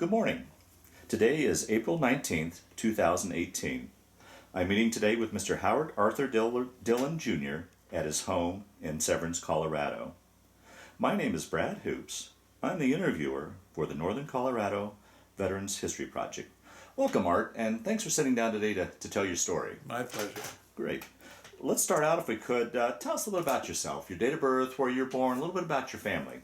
Good morning. Today is April 19th, 2018. I'm meeting today with Mr. Howard Arthur Dillon Jr. at his home in Severance, Colorado. My name is Brad Hoops. I'm the interviewer for the Northern Colorado Veterans History Project. Welcome, Art, and thanks for sitting down today to tell your story. My pleasure. Great. Let's start out, if we could. Tell us a little bit about yourself, your date of birth, where you're born, a little bit about your family.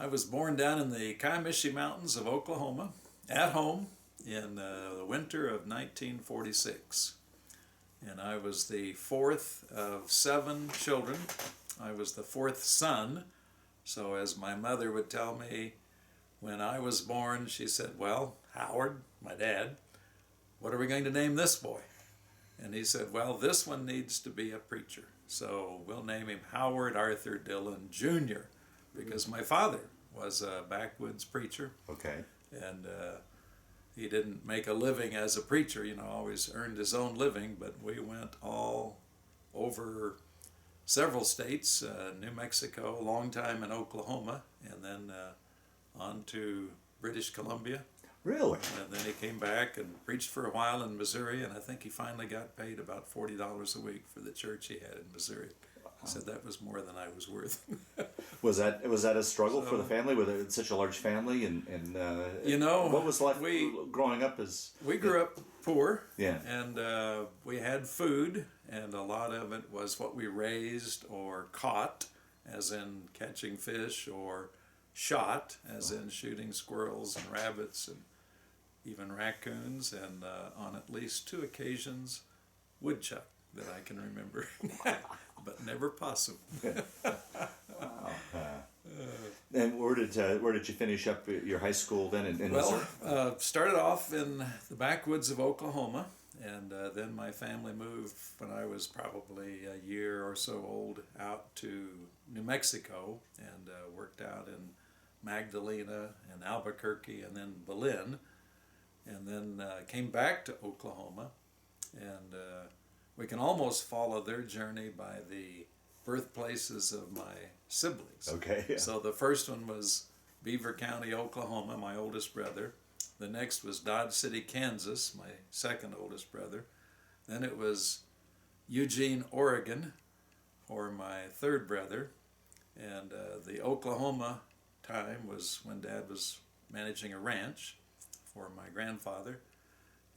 I was born down in the Comanche Mountains of Oklahoma, at home, in the winter of 1946. And I was the fourth of 7 children. I was the 4th son. So as my mother would tell me when I was born, she said, well, Howard, my dad, what are we going to name this boy? And he said, well, this one needs to be a preacher. So we'll name him Howard Arthur Dillon Jr., because my father was a backwoods preacher. Okay. And he didn't make a living as a preacher, always earned his own living, but we went all over several states, New Mexico, a long time in Oklahoma, and then on to British Columbia. Really? And then he came back and preached for a while in Missouri, and I think he finally got paid about $40 a week for the church he had in Missouri. He said that was more than I was worth. Was that a struggle for the family with such a large family? And what was life growing up as? We grew up poor. Yeah. And we had food, and a lot of it was what we raised or caught, as in catching fish, or shot, as in shooting squirrels and rabbits and even raccoons, and on at least 2 occasions, woodchuck that I can remember, but never possum. Wow. And where did you finish up your high school then in Missouri? Started off in the backwoods of Oklahoma, and then my family moved when I was probably a year or so old out to New Mexico, and worked out in Magdalena and Albuquerque and then Belen, and then came back to Oklahoma, and we can almost follow their journey by the birthplaces of my siblings. Okay. Yeah. So the first one was Beaver County, Oklahoma, my oldest brother. The next was Dodge City, Kansas, my second oldest brother. Then it was Eugene, Oregon, for my third brother. And the Oklahoma time was when Dad was managing a ranch for my grandfather.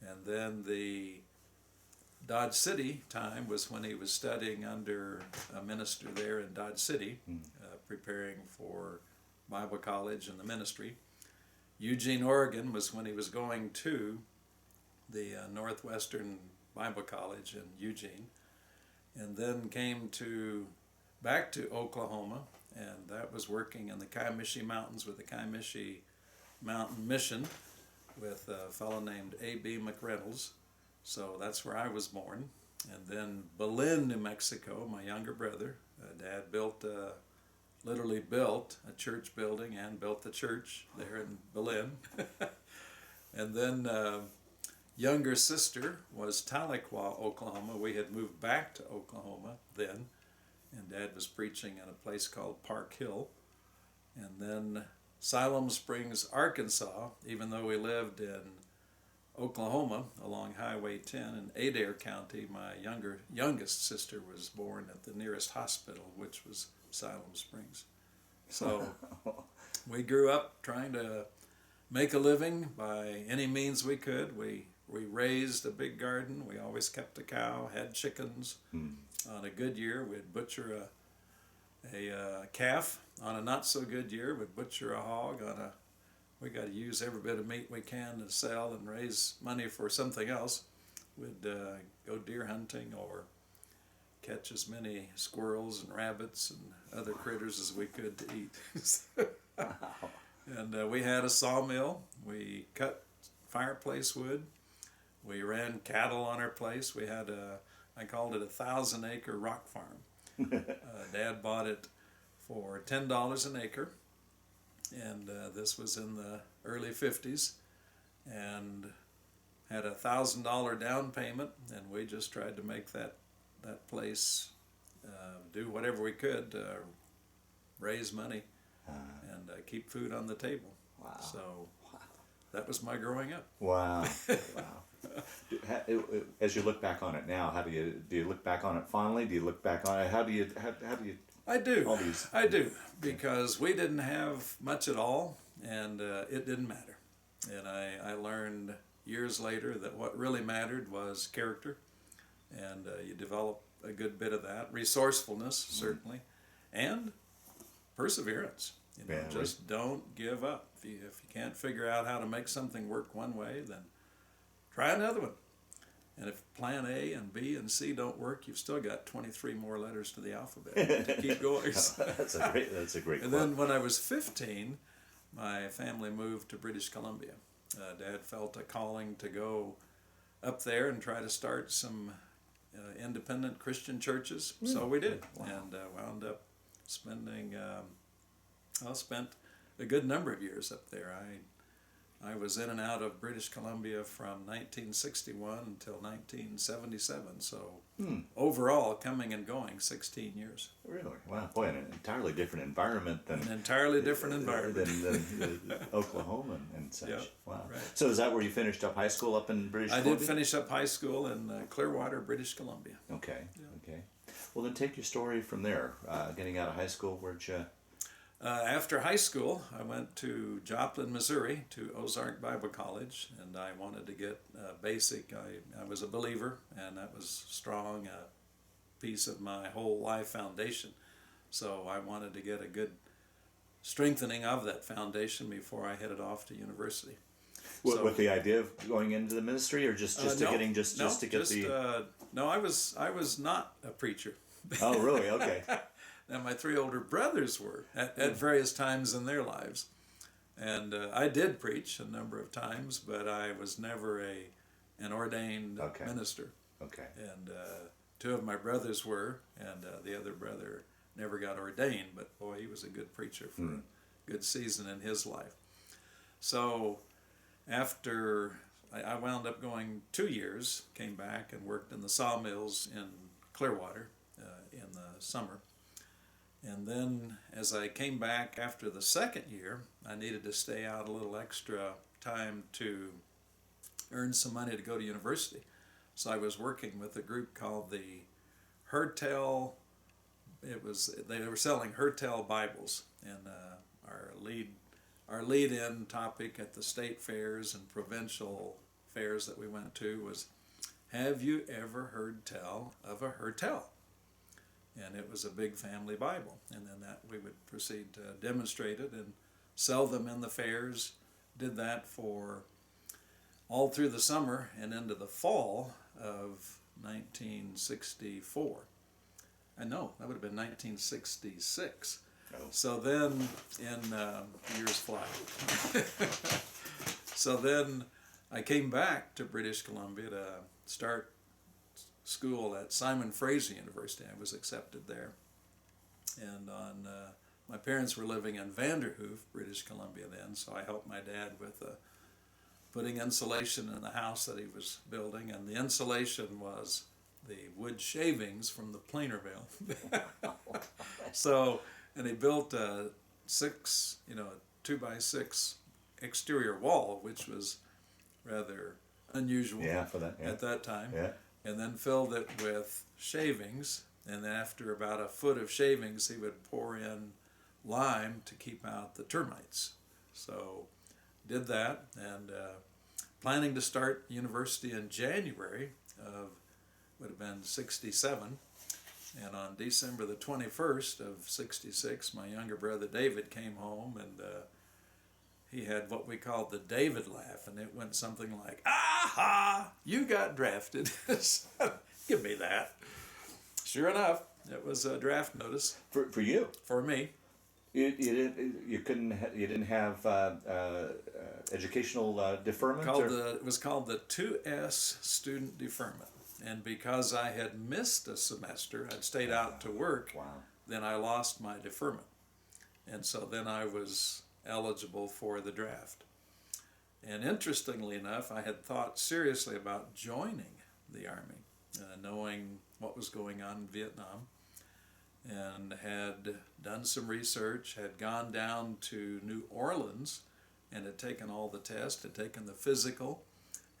And then the Dodge City time was when he was studying under a minister there in Dodge City, preparing for Bible college and the ministry. Eugene, Oregon was when he was going to the Northwestern Bible College in Eugene, and then came back to Oklahoma, and that was working in the Comanche Mountains with the Comanche Mountain Mission with a fellow named A.B. McReynolds. So that's where I was born. And then Belen, New Mexico, my younger brother. Dad literally built a church building and built the church there in Belen. And then younger sister was Tahlequah, Oklahoma. We had moved back to Oklahoma then, and Dad was preaching in a place called Park Hill. And then Siloam Springs, Arkansas, even though we lived in Oklahoma along Highway 10 in Adair County, my youngest sister was born at the nearest hospital, which was Siloam Springs. So we grew up trying to make a living by any means we could. We raised a big garden. We always kept a cow, had chickens. On a good year, we'd butcher a calf. On a not so good year, we'd butcher a hog. We got to use every bit of meat we can to sell and raise money for something else. We'd go deer hunting or catch as many squirrels and rabbits and other critters as we could to eat. Wow. And we had a sawmill. We cut fireplace wood. We ran cattle on our place. We had I called it a 1,000-acre rock farm. Dad bought it for $10 an acre. And this was in the early 50s, and had a $1,000 down payment, and we just tried to make that place do whatever we could to raise money and keep food on the table. Wow. So wow. that was my growing up. Wow. Wow. As you look back on it now, how do you look back on it fondly? Do you look back on it? How do you I do. all these? I do, because we didn't have much at all, and it didn't matter. And I learned years later that what really mattered was character, and you develop a good bit of that. Resourcefulness, certainly, and perseverance. You know, Yeah, just don't give up. If you can't figure out how to make something work one way, then try another one. And if plan A and B and C don't work, you've still got 23 more letters to the alphabet to keep going. That's a great And quote. then when I was 15, my family moved to British Columbia. Dad felt a calling to go up there and try to start some independent Christian churches. So we did. Wow. And wound up spending, spent a good number of years up there. I was in and out of British Columbia from 1961 until 1977. So overall, coming and going, 16 years. Really? Wow. Boy, an entirely different environment than An entirely different environment. than Oklahoma and such. Yeah, Wow. right. So is that where you finished up high school up in British I Columbia? did finish up high school in Clearwater, British Columbia. Okay. Okay. Well, then take your story from there. Getting out of high school, where'd you? After high school, I went to Joplin, Missouri, to Ozark Bible College, and I wanted to get basic. I was a believer, and that was strong, piece of my whole life foundation. So I wanted to get a good strengthening of that foundation before I headed off to university. With the idea of going into the ministry, or just to No, getting just to get the. No, I was not a preacher. Oh, really? Okay. Now, my three older brothers were at various times in their lives. And I did preach a number of times, but I was never an ordained minister. Okay. And two of my brothers were, and the other brother never got ordained, but boy, he was a good preacher for a good season in his life. So after I wound up going 2 years, came back and worked in the sawmills in Clearwater in the summer. And then as I came back after the second year, I needed to stay out a little extra time to earn some money to go to university. So I was working with a group called the Hertel. They were selling Hertel Bibles, and our lead-in topic at the state fairs and provincial fairs that we went to was, "Have you ever heard tell of a Hertel?" And it was a big family Bible, and then that we would proceed to demonstrate it and sell them in the fairs. Did that for all through the summer and into the fall of 1964. I know, that would have been 1966. Oh. So then, years fly. So then I came back to British Columbia to start school at Simon Fraser University. I was accepted there. And my parents were living in Vanderhoof, British Columbia then, so I helped my dad with putting insulation in the house that he was building, and the insulation was the wood shavings from the planer mill. So, and he built a 2x6 exterior wall, which was rather unusual for that, at that time. Yeah. And then filled it with shavings, and then after about a foot of shavings, he would pour in lime to keep out the termites. So did that, and planning to start university in January of, would have been 67, and on December the 21st of 66, my younger brother David came home, and he had what we called the David laugh, and it went something like, "Aha! You got drafted." Give me that. Sure enough, it was a draft notice For you. for me. You didn't have educational deferment. It was called the 2S student deferment, and because I had missed a semester, I'd stayed out to work. Wow. Then I lost my deferment, and so then I was eligible for the draft. And interestingly enough, I had thought seriously about joining the Army, knowing what was going on in Vietnam, and had done some research, had gone down to New Orleans and had taken all the tests, had taken the physical,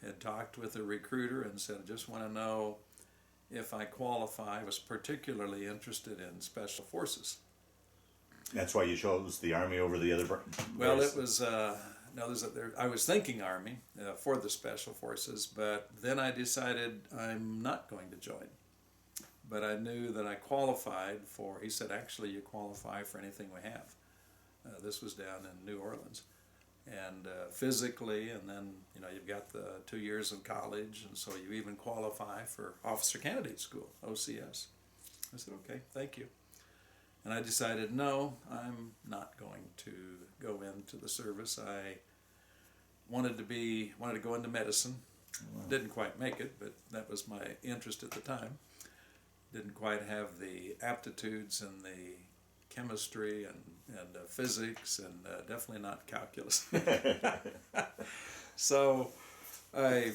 had talked with a recruiter and said, I just want to know if I qualify. I was particularly interested in Special Forces. That's why you chose the Army over the other. Well, it was I was thinking Army for the Special Forces, but then I decided I'm not going to join. But I knew that I qualified for. He said, actually, you qualify for anything we have. This was down in New Orleans, and physically, and then you've got the 2 years of college, and so you even qualify for Officer Candidate School, OCS. I said, okay, thank you. And I decided, no, I'm not going to go into the service. I wanted to go into medicine. Wow. Didn't quite make it, but that was my interest at the time. Didn't quite have the aptitudes and the chemistry and physics, and definitely not calculus. So I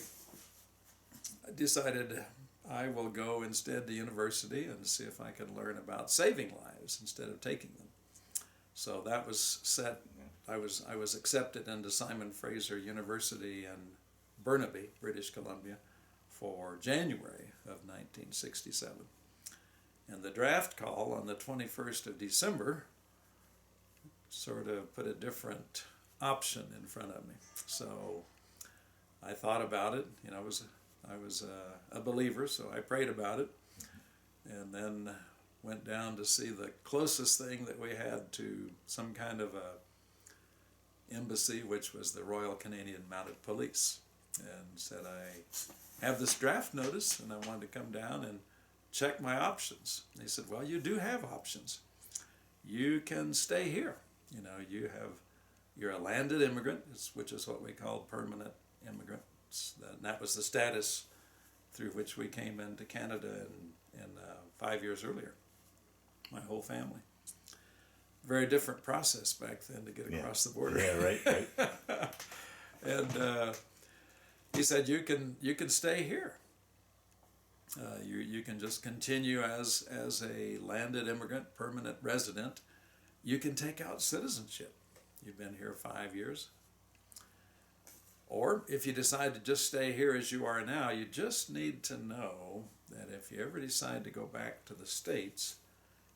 decided I will go instead to university and see if I can learn about saving lives instead of taking them. So that was set. I was accepted into Simon Fraser University in Burnaby, British Columbia, for January of 1967. And the draft call on the 21st of December sort of put a different option in front of me. So I thought about it. I was a believer, so I prayed about it, and then went down to see the closest thing that we had to some kind of a embassy, which was the Royal Canadian Mounted Police, and said, I have this draft notice, and I wanted to come down and check my options. And they said, well, you do have options. You can stay here. You're a landed immigrant, which is what we call permanent immigrants. That was the status through which we came into Canada in 5 years earlier, my whole family. Very different process back then to get across the border. Yeah, right. And he said, you can stay here. You can just continue as a landed immigrant, permanent resident. You can take out citizenship. You've been here 5 years. Or if you decide to just stay here as you are now, you just need to know that if you ever decide to go back to the States,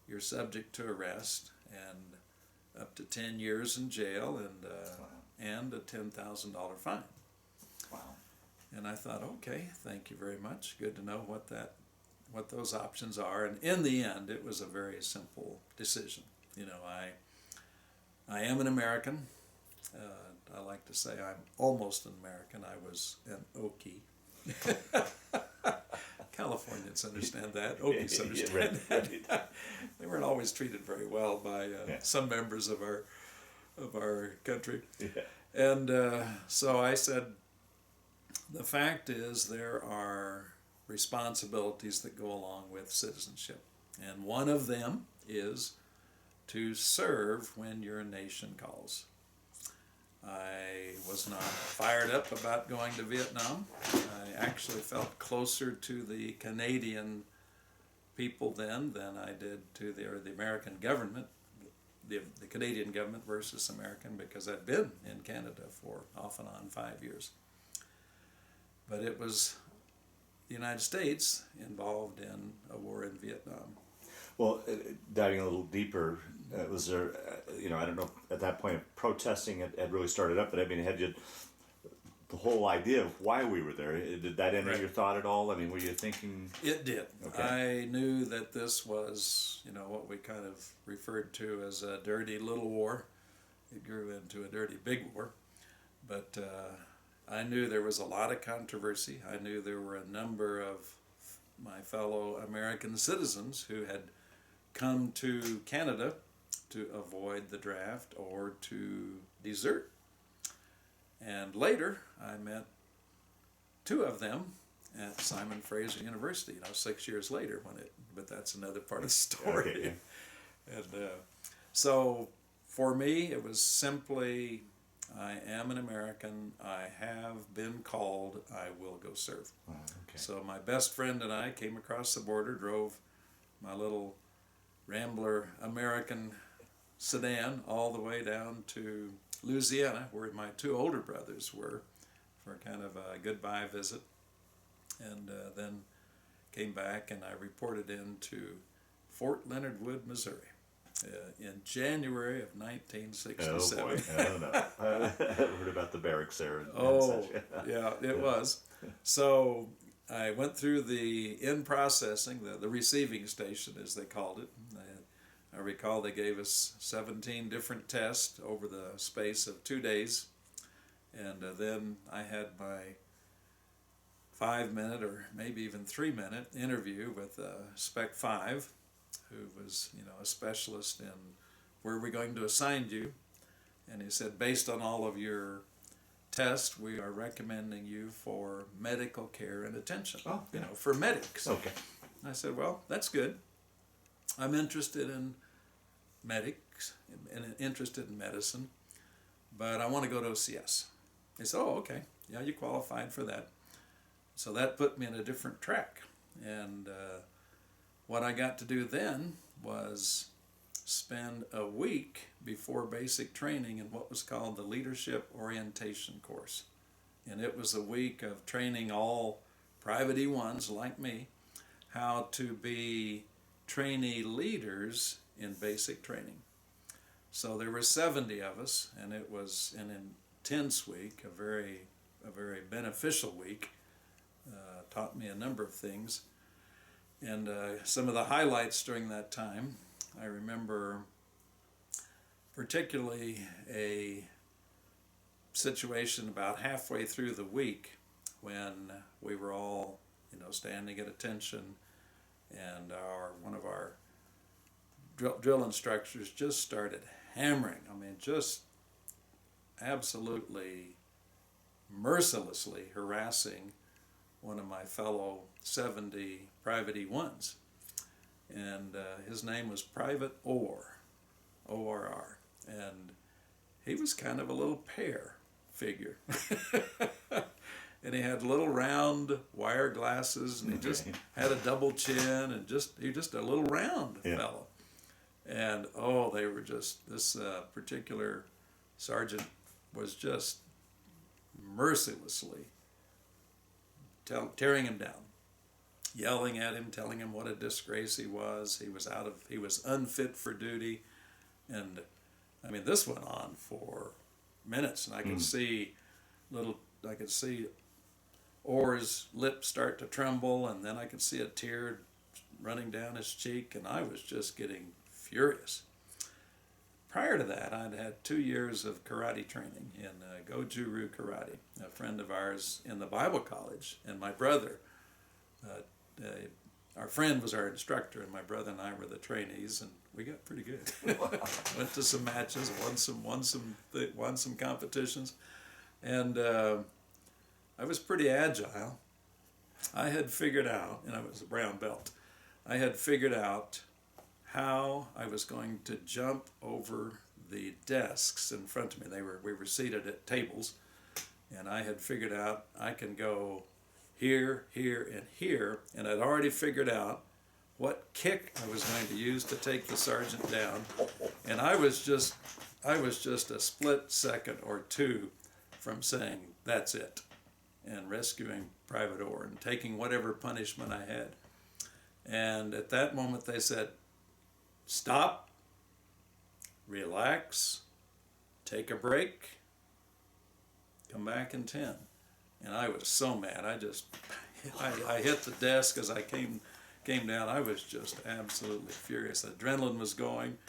you're subject to arrest and up to 10 years in jail and a $10,000 fine. Wow. And I thought, okay, thank you very much. Good to know what those options are. And in the end, it was a very simple decision. I am an American. I like to say I'm almost an American. I was an Okie. Californians understand that. Okies understand that. They weren't always treated very well by some members of our country. Yeah. And so I said, the fact is there are responsibilities that go along with citizenship. And one of them is to serve when your nation calls. I was not fired up about going to Vietnam. I actually felt closer to the Canadian people then than I did to the American government, the Canadian government versus American, because I'd been in Canada for off and on 5 years. But it was the United States involved in a war in Vietnam. Well, diving a little deeper, was there, I don't know, at that point, protesting had really started up, but I mean, had you the whole idea of why we were there, did that enter your thought at all? I mean, were you thinking? It did. Okay. I knew that this was, what we kind of referred to as a dirty little war. It grew into a dirty big war. But I knew there was a lot of controversy. I knew there were a number of my fellow American citizens who had come to Canada to avoid the draft or to desert. And later, I met two of them at Simon Fraser University, 6 years later, but that's another part of the story. Okay. And so for me, it was simply, I am an American, I have been called, I will go serve. Wow, okay. So my best friend and I came across the border, drove my little Rambler American sedan all the way down to Louisiana, where my two older brothers were, for kind of a goodbye visit, and then came back and I reported into Fort Leonard Wood, Missouri, in January of 1967. Oh boy, I don't know. I heard about the barracks there. And Oh, such. yeah, it was. So I went through the in-processing, the receiving station, as they called it. I recall they gave us 17 different tests over the space of 2 days. And then I had my 5-minute or maybe even 3-minute interview with Spec 5, who was, a specialist in where we're going to assign you. And he said, based on all of your tests, we are recommending you for medical care and attention, Oh, yeah. For medics. Okay. I said, well, that's good. I'm interested in medics and interested in medicine, but I want to go to OCS. He said, oh, okay. Yeah, you qualified for that. So that put me in a different track. And what I got to do then was spend a week before basic training in what was called the Leadership Orientation Course. And it was a week of training all private E1s like me how to be trainee leaders in basic training. So there were 70 of us, and it was an intense week, a very beneficial week. Taught me a number of things. And some of the highlights during that time, I remember particularly a situation about halfway through the week when we were all, standing at attention, and one of our drill instructors just started hammering. I mean, just absolutely mercilessly harassing one of my fellow 70 private E1s. And his name was Private Orr, O-R-R. And he was kind of a little pear figure. And he had little round wire glasses, and he just had a double chin, and he was just a little round fellow. And they were just, this particular sergeant was just mercilessly tearing him down, yelling at him, telling him what a disgrace he was. He was unfit for duty. And I mean, this went on for minutes, and I could see Orr's lips start to tremble, and then I could see a tear running down his cheek, and I was just getting furious. Prior to that, I'd had 2 years of karate training in Goju-Ryu Karate. A friend of ours in the Bible college, and my brother, our friend was our instructor, and my brother and I were the trainees, and we got pretty good. Went to some matches, won some competitions, and I was pretty agile. I had figured out, and I was a brown belt, I had figured out how I was going to jump over the desks in front of me. We were seated at tables, and I had figured out I can go here, here, and here, and I'd already figured out what kick I was going to use to take the sergeant down, and I was just a split second or two from saying, that's it, and rescuing Private Orr and taking whatever punishment I had. And at that moment they said, stop, relax, take a break, come back in 10. And I was so mad. I hit the desk as I came down. I was just absolutely furious. Adrenaline was going,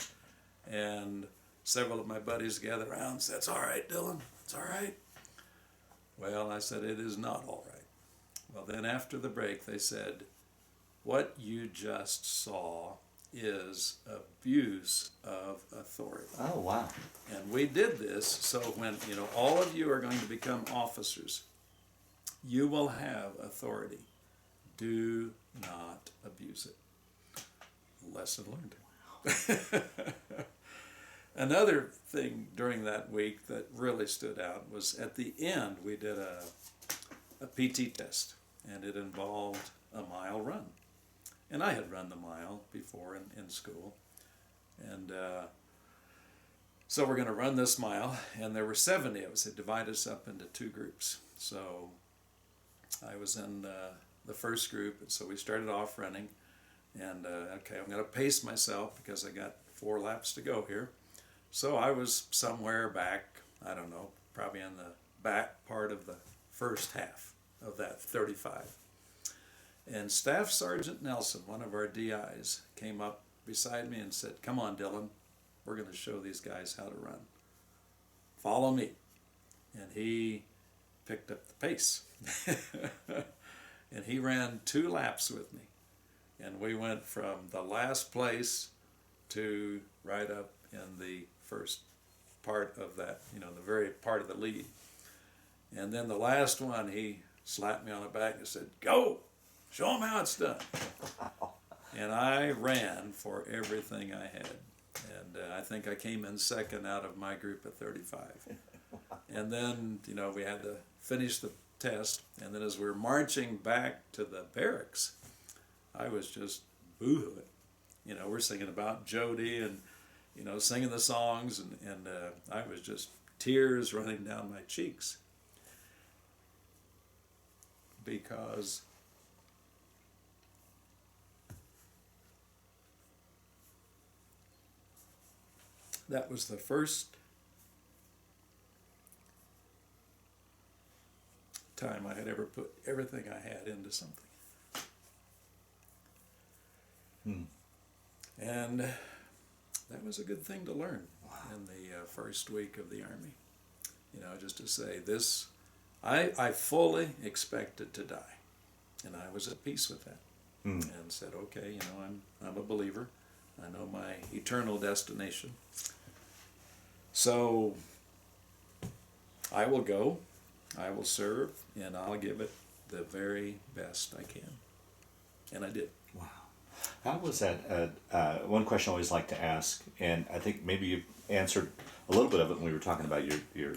and several of my buddies gathered around and said, it's all right, Dillon, it's all right. Well, I said, it is not all right. Well, then after the break, they said, what you just saw is abuse of authority. Oh, wow. And we did this so when, all of you are going to become officers, you will have authority. Do not abuse it. Lesson learned. Another thing during that week that really stood out was at the end we did a PT test, and it involved a mile run. And I had run the mile before in school. And So we're going to run this mile, and there were 70 of us. They divided us up into two groups. So I was in the first group, and so we started off running. And okay, I'm going to pace myself because I got 4 laps to go here. So I was somewhere back, I don't know, probably in the back part of the first half of that 35. And Staff Sergeant Nelson, one of our DIs, came up beside me and said, "Come on, Dillon, we're going to show these guys how to run. Follow me." And he picked up the pace. And he ran 2 laps with me. And we went from the last place to right up in the first part of that, the very part of the lead. And then the last one, he slapped me on the back and said, "Go! Show them how it's done." And I ran for everything I had. And I think I came in second out of my group of 35. And then, we had to finish the test. And then as we were marching back to the barracks, I was just boo-hooing. We're singing about Jody and, singing the songs. And I was just tears running down my cheeks. Because that was the first time I had ever put everything I had into something. And that was a good thing to learn in the first week of the Army. Just to say this, I fully expected to die. And I was at peace with that. And said, okay, I'm a believer. I know my eternal destination. So I will go, I will serve, and I'll give it the very best I can. And I did. Wow. How was that? One question I always like to ask, and I think maybe you answered a little bit of it when we were talking about your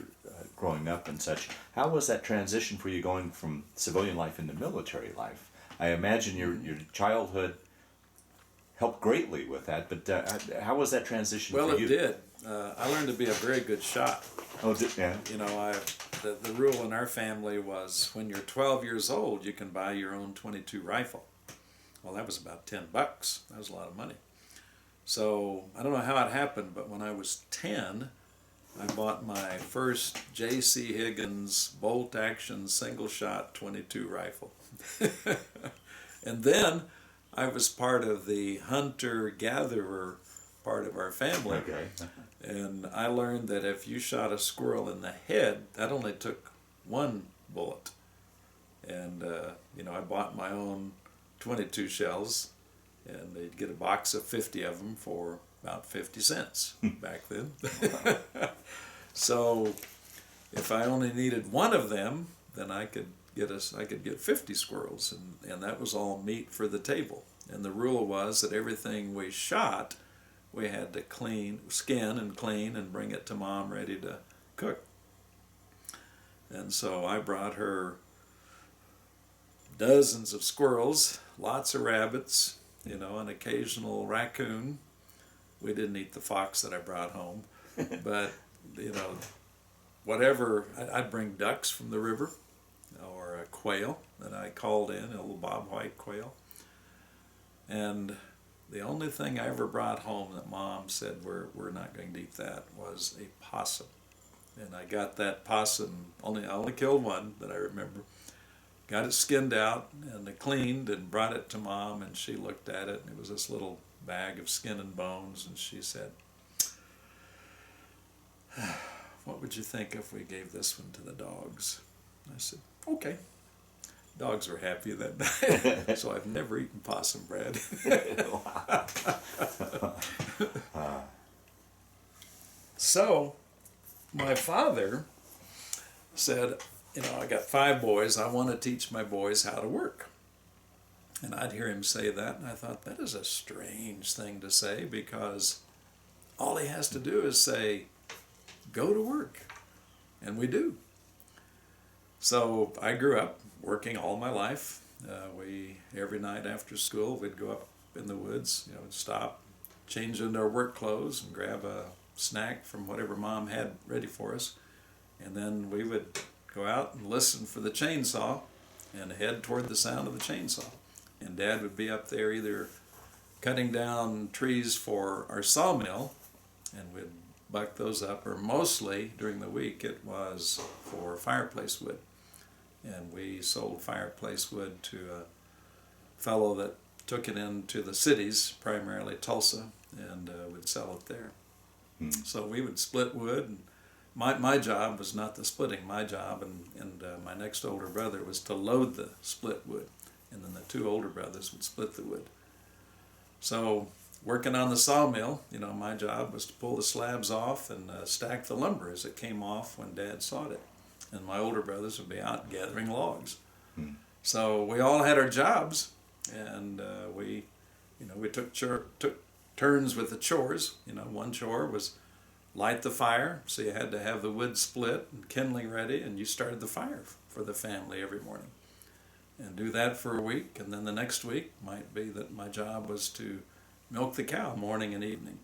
growing up and such. How was that transition for you going from civilian life into military life? I imagine your childhood helped greatly with that, but how was that transition for you? Well, it did. I learned to be a very good shot. Oh, yeah. The rule in our family was when you're 12 years old, you can buy your own .22 rifle. Well, that was about $10. That was a lot of money. So I don't know how it happened, but when I was 10, I bought my first J.C. Higgins bolt-action single-shot .22 rifle. And then I was part of the hunter-gatherer part of our family. Okay. And I learned that if you shot a squirrel in the head, that only took 1 bullet. And, I bought my own .22 shells, and they'd get a box of 50 of them for about 50 cents back then. So if I only needed 1 of them, then I could get 50 squirrels, and that was all meat for the table. And the rule was that everything we shot, we had to skin and clean and bring it to Mom ready to cook. And so I brought her dozens of squirrels, lots of rabbits, an occasional raccoon. We didn't eat the fox that I brought home, but, whatever. I'd bring ducks from the river or a quail that I called in, a little bobwhite quail. And the only thing I ever brought home that Mom said we're not going to eat that was a possum. And I got that possum, I only killed 1 that I remember. Got it skinned out and cleaned and brought it to Mom, and she looked at it, and it was this little bag of skin and bones, and she said, "What would you think if we gave this one to the dogs?" I said, "Okay." Dogs were happy that night, so I've never eaten possum bread. So my father said, I got 5 boys. I want to teach my boys how to work. And I'd hear him say that, and I thought, that is a strange thing to say, because all he has to do is say, go to work. And we do. So I grew up working all my life. Every night after school, we'd go up in the woods, stop, change into our work clothes, and grab a snack from whatever Mom had ready for us. And then we would go out and listen for the chainsaw and head toward the sound of the chainsaw. And Dad would be up there either cutting down trees for our sawmill, and we'd buck those up, or mostly during the week it was for fireplace wood. And we sold fireplace wood to a fellow that took it into the cities, primarily Tulsa, and would sell it there. So we would split wood, and my job was not the splitting. My job and my next older brother was to load the split wood, and then the two older brothers would split the wood. So working on the sawmill, my job was to pull the slabs off and stack the lumber as it came off when Dad sawed it. And my older brothers would be out gathering logs. So we all had our jobs, and we took turns with the chores. One chore was light the fire, so you had to have the wood split and kindling ready, and you started the fire for the family every morning. And do that for a week, and then the next week might be that my job was to milk the cow morning and evening,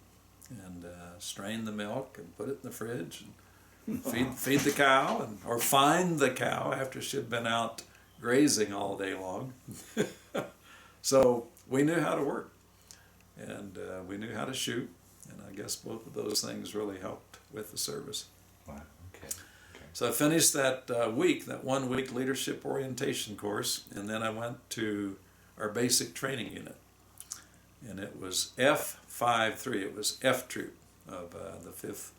and strain the milk and put it in the fridge and feed the cow, or find the cow after she'd been out grazing all day long. So we knew how to work, and we knew how to shoot, and I guess both of those things really helped with the service. Wow. Okay. So I finished that 1 week leadership orientation course, and then I went to our basic training unit. And it was F53, it was F Troop of the 5th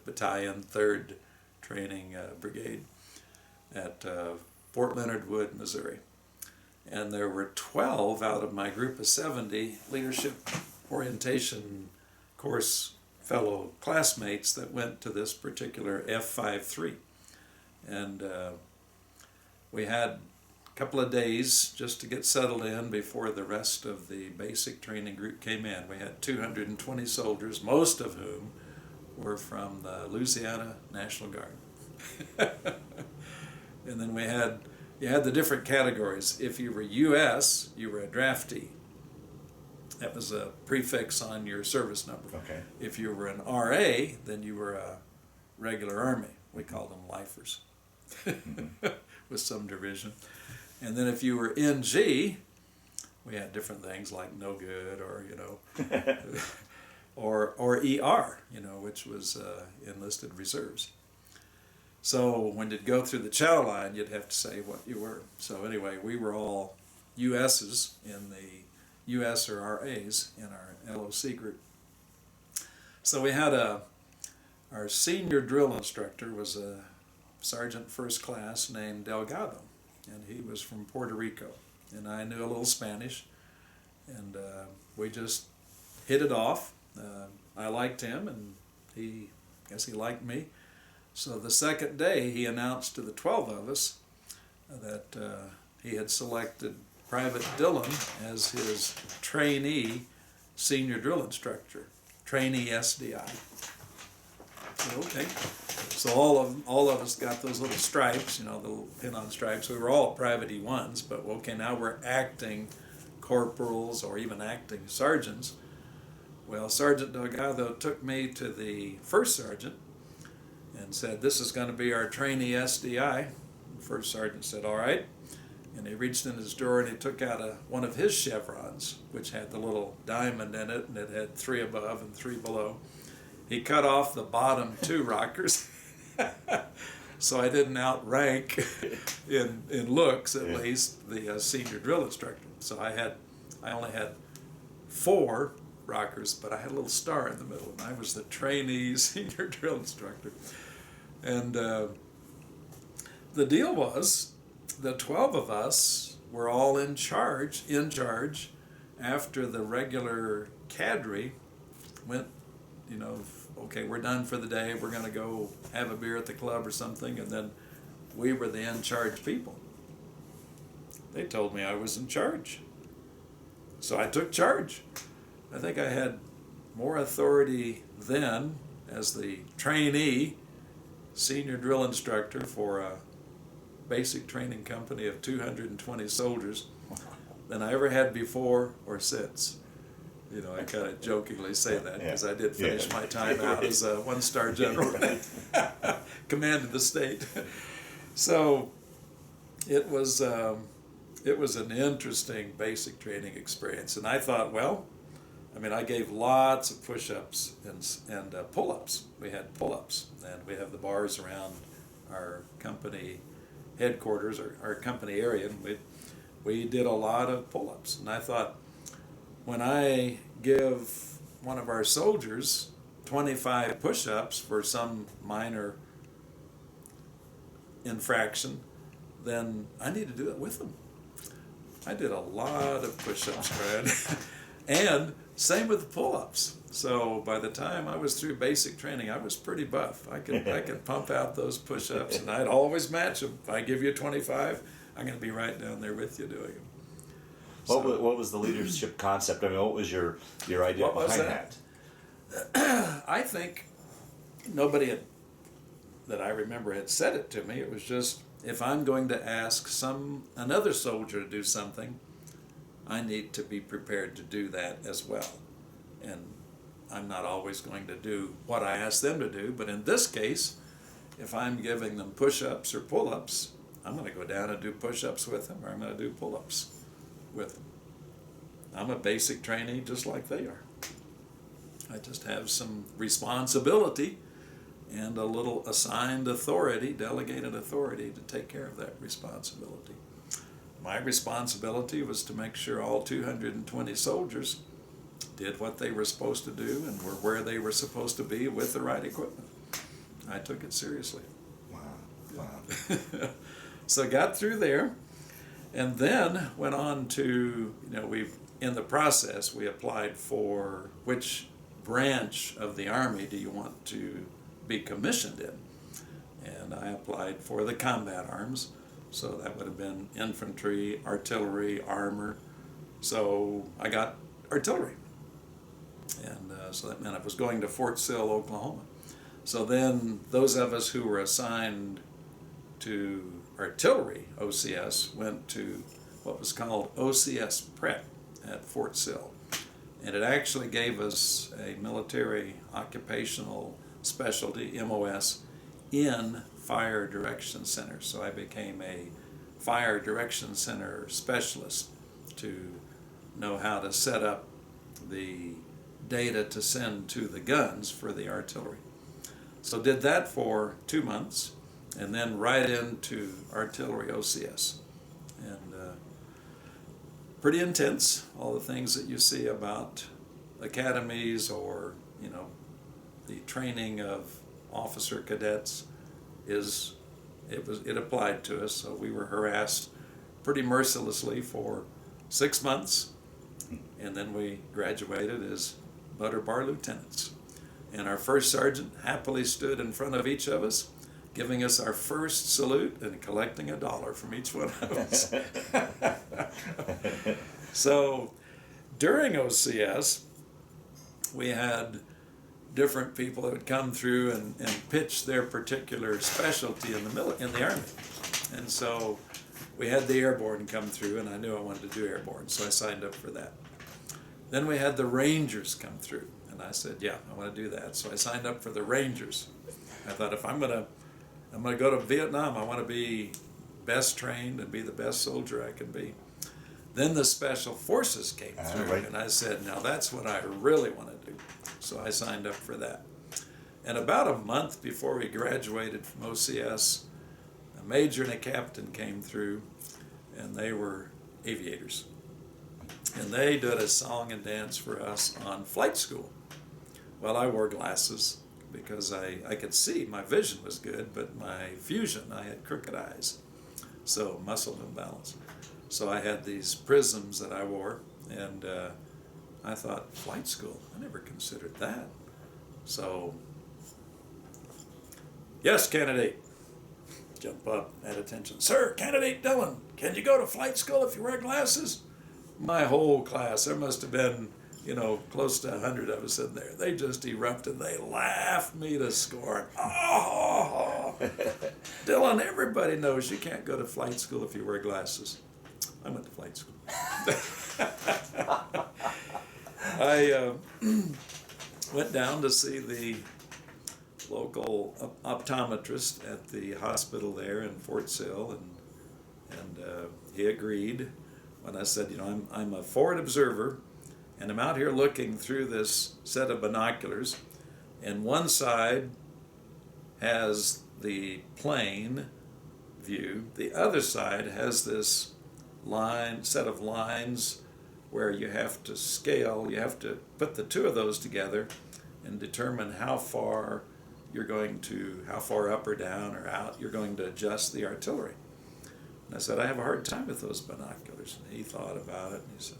Battalion, 3rd Training Brigade at Fort Leonard Wood, Missouri. And there were 12 out of my group of 70 leadership orientation course fellow classmates that went to this particular F53. And we had a couple of days just to get settled in before the rest of the basic training group came in. We had 220 soldiers, most of whom were from the Louisiana National Guard. And then you had the different categories. If you were U.S., you were a draftee. That was a prefix on your service number. Okay. If you were an RA, then you were a regular Army. We called them lifers, with some derision. And then if you were NG, we had different things like no good, or or ER, which was enlisted reserves. So when you'd go through the chow line, you'd have to say what you were. So anyway, we were all USs in the US or RAs in our LOC group. So we had our senior drill instructor was a sergeant first class named Delgado, and he was from Puerto Rico, and I knew a little Spanish, and we just hit it off. I liked him, and I guess he liked me. So the second day he announced to the 12 of us that he had selected Private Dillon as his trainee senior drill instructor, trainee SDI. So, okay. So all of us got those little stripes, the little pin-on stripes. We were all private E1s, but okay, now we're acting corporals or even acting sergeants. Well, Sergeant Delgado took me to the first sergeant and said, "This is going to be our trainee SDI." The first sergeant said, "All right." And he reached in his drawer and he took out one of his chevrons, which had the little diamond in it, and it had 3 above and 3 below. He cut off the bottom 2 rockers, so I didn't outrank in looks, at least, the senior drill instructor. So I only had 4 rockers, but I had a little star in the middle, and I was the trainee senior drill instructor. And the deal was, the 12 of us were all in charge after the regular cadre went, okay, we're done for the day, we're going to go have a beer at the club or something, and then we were the in-charge people. They told me I was in charge. So I took charge. I think I had more authority then as the trainee senior drill instructor for a basic training company of 220 soldiers than I ever had before or since. I kind of jokingly say that because I did finish Yeah. my time out as a one-star general, commanded the state. So it was an interesting basic training experience, and I thought, well, I gave lots of push-ups and pull-ups. We had pull-ups, and we have the bars around our company headquarters, or our company area, and we did a lot of pull-ups. And I thought, when I give one of our soldiers 25 push-ups for some minor infraction, then I need to do it with them. I did a lot of push-ups, Brad. And same with the pull-ups. So by the time I was through basic training, I was pretty buff. I could pump out those push-ups, and I'd always match them. If I give you 25, I'm going to be right down there with you doing them. What was the leadership concept? What was your idea What was behind that? I think nobody that I remember had said it to me. It was just, if I'm going to ask another soldier to do something, I need to be prepared to do that as well. And I'm not always going to do what I ask them to do, but in this case, if I'm giving them push-ups or pull-ups, I'm going to go down and do push-ups with them, or I'm going to do pull-ups with them. I'm a basic trainee just like they are. I just have some responsibility and a little assigned authority, delegated authority, to take care of that responsibility. My responsibility was to make sure all 220 soldiers did what they were supposed to do and were where they were supposed to be with the right equipment. I took it seriously. Wow. So got through there, and then went on to, in the process, we applied for which branch of the Army do you want to be commissioned in. And I applied for the combat arms, so that would have been infantry, artillery, armor. So I got artillery. And so that meant I was going to Fort Sill, Oklahoma. So then those of us who were assigned to artillery OCS went to what was called OCS Prep at Fort Sill. And it actually gave us a military occupational specialty, MOS, in Fire Direction Center. So I became a Fire Direction Center specialist to know how to set up the data to send to the guns for the artillery. So did that for 2 months, and then right into artillery OCS. And pretty intense, all the things that you see about academies or, the training of officer cadets it applied to us. So we were harassed pretty mercilessly for 6 months, and then we graduated as butter bar lieutenants. And our first sergeant happily stood in front of each of us, giving us our first salute and collecting $1 from each one of us. So during OCS, we had different people that would come through and pitch their particular specialty in the Army. And so we had the airborne come through, and I knew I wanted to do airborne, so I signed up for that. Then we had the Rangers come through, and I said, yeah, I want to do that. So I signed up for the Rangers. I thought, if I'm gonna go to Vietnam, I want to be best trained and be the best soldier I can be. Then the Special Forces came through, right. And I said, now that's what I really want to do. So I signed up for that. And about a month before we graduated from OCS, a major and a captain came through, and they were aviators. And they did a song and dance for us on flight school. Well, I wore glasses because I could see, my vision was good, but my fusion, I had crooked eyes, so muscle imbalance. So I had these prisms that I wore, and I thought, flight school, I never considered that. So, yes, candidate. Jump up, at attention. Sir, candidate Dillon, can you go to flight school if you wear glasses? My whole class, there must have been, close to 100 of us in there. They just erupted. They laughed me to scorn. Oh, Dillon, everybody knows you can't go to flight school if you wear glasses. I went to flight school. I went down to see the local optometrist at the hospital there in Fort Sill, and he agreed when I said, I'm a forward observer, and I'm out here looking through this set of binoculars, and one side has the plane view, the other side has this set of lines where you have to scale, you have to put the two of those together and determine how far how far up or down or out you're going to adjust the artillery. And I said, I have a hard time with those binoculars. And he thought about it and he said,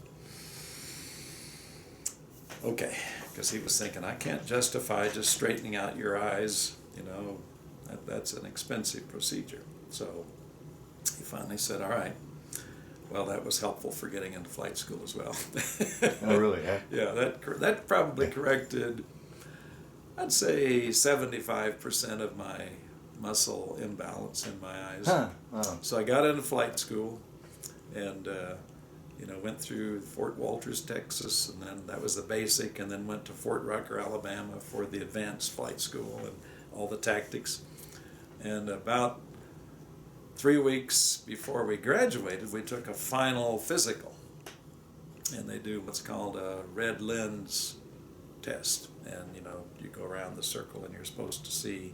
okay, because he was thinking, I can't justify just straightening out your eyes, that's an expensive procedure. So he finally said, all right. Well, that was helpful for getting into flight school as well. Oh, really? Yeah, that probably corrected, I'd say 75% of my muscle imbalance in my eyes. Huh. Wow. So I got into flight school and, went through Fort Walters, Texas, and then that was the basic, and then went to Fort Rucker, Alabama for the advanced flight school and all the tactics. And about 3 weeks before we graduated, we took a final physical. And they do what's called a red lens test. And, you go around the circle and you're supposed to see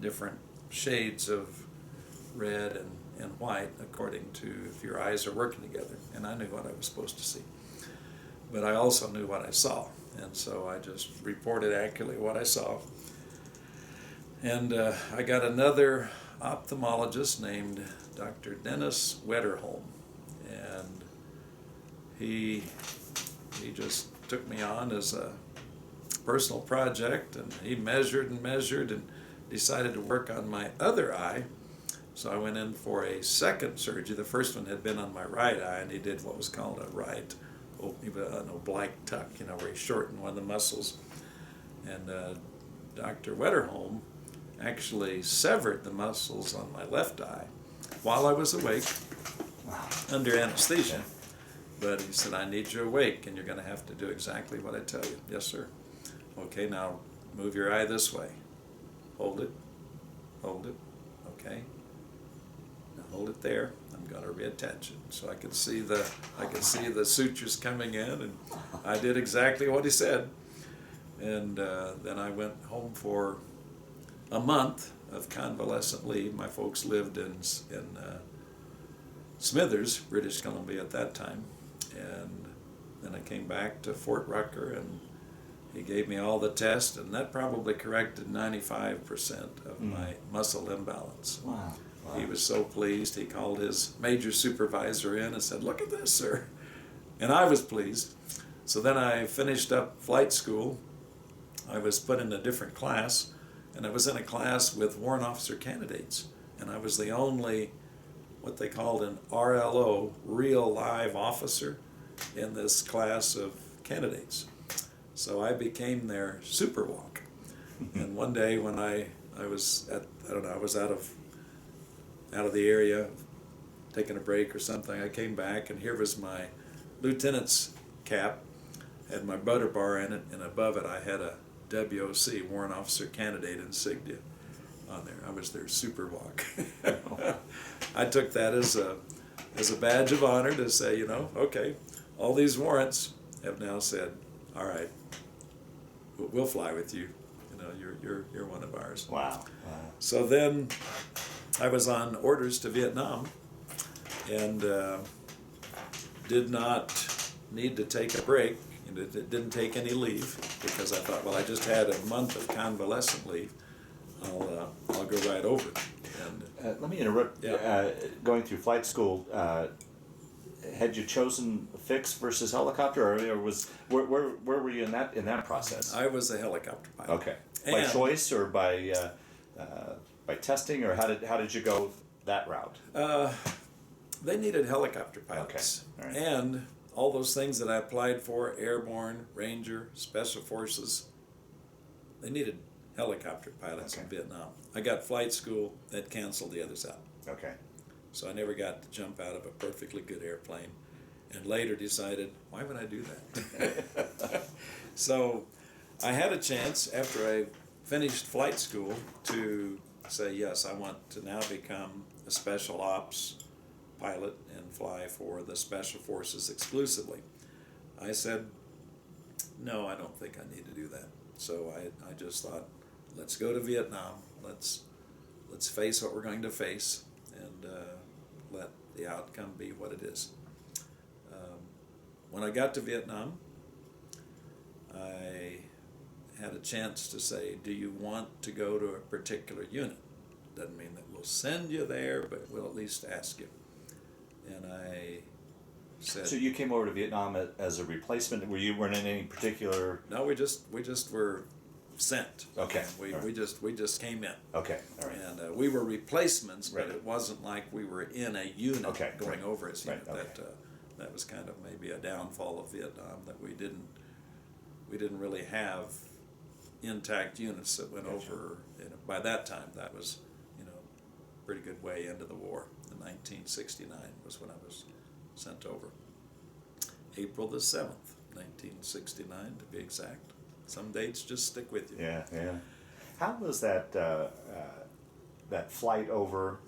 different shades of red and white according to if your eyes are working together. And I knew what I was supposed to see. But I also knew what I saw. And so I just reported accurately what I saw. And I got another ophthalmologist named Dr. Dennis Wetterholm, and he just took me on as a personal project, and he measured and decided to work on my other eye. So I went in for a second surgery. The first one had been on my right eye, and he did what was called an oblique tuck, where he shortened one of the muscles. And Dr. Wetterholm actually severed the muscles on my left eye while I was awake under anesthesia. But he said, I need you awake, and you're going to have to do exactly what I tell you. Yes, sir. Okay, now move your eye this way. Hold it. Okay. Now hold it there. I'm going to reattach it. So I could see the sutures coming in, and I did exactly what he said. And then I went home for a month of convalescent leave. My folks lived in Smithers, British Columbia at that time. And then I came back to Fort Rucker, and he gave me all the tests, and that probably corrected 95% of my muscle imbalance. Wow. He was so pleased. He called his major supervisor in and said, look at this, sir. And I was pleased. So then I finished up flight school. I was put in a different class, and I was in a class with warrant officer candidates. And I was the only, what they called an RLO, real live officer, in this class of candidates. So I became their super walk. And one day when I was I was out of the area, taking a break or something, I came back, and here was my lieutenant's cap, had my butter bar in it, and above it I had a WOC, Warrant Officer Candidate insignia on there. I was their super walk. I took that as a badge of honor to say, okay, all these warrants have now said, all right, we'll fly with you. You're one of ours. Wow. So then I was on orders to Vietnam, and did not need to take a break. Didn't take any leave, because I thought, well, I just had a month of convalescent leave. I'll go right over. And let me interrupt. Yeah. Going through flight school, had you chosen fixed versus helicopter, or where were you in that process? I was a helicopter pilot. Okay. By choice or by testing, or how did you go that route? They needed helicopter pilots. Okay. All right. And all those things that I applied for, airborne, ranger, special forces, they needed helicopter pilots in Vietnam. I got flight school, that canceled the others out. Okay. So I never got to jump out of a perfectly good airplane. and later decided, why would I do that? So I had a chance after I finished flight school to say, yes, I want to now become a special ops pilot and fly for the Special Forces exclusively. I said, no, I don't think I need to do that. So I just thought, let's go to Vietnam. Let's face what we're going to face and let the outcome be what it is. When I got to Vietnam, I had a chance to say, do you want to go to a particular unit? Doesn't mean that we'll send you there, but we'll at least ask you. And I said, So you came over to Vietnam as a replacement. You weren't in any particular? no, we just were sent. Okay. We, All right. we just came in. Okay. All right. And we were replacements, but Right. it wasn't like we were in a unit Okay, going right. over as unit. Right, okay. That was kind of maybe a downfall of Vietnam, that we didn't really have intact units that went Gotcha. over. By that time, that was pretty good way into the war. In 1969 was when I was sent over. April the 7th, 1969 to be exact. Some dates just stick with you. Yeah, yeah. How was that that flight over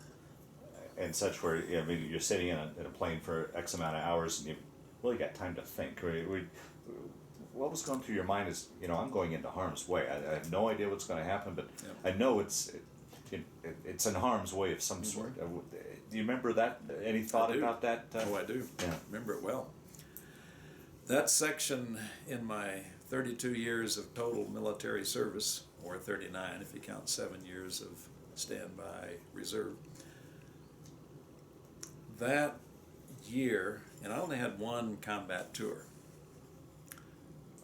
and such, where I mean you're sitting in a plane for X amount of hours and you really got time to think? What was going through your mind is, I'm going into harm's way. I have no idea what's going to happen, but Yep. I know it's in harm's way of some sort. Do you remember that? Any thought I do. about that? Oh, I do. Yeah. Remember it well. That section in my 32 years of total military service, or 39 if you count 7 years of standby reserve, that year, and I only had one combat tour.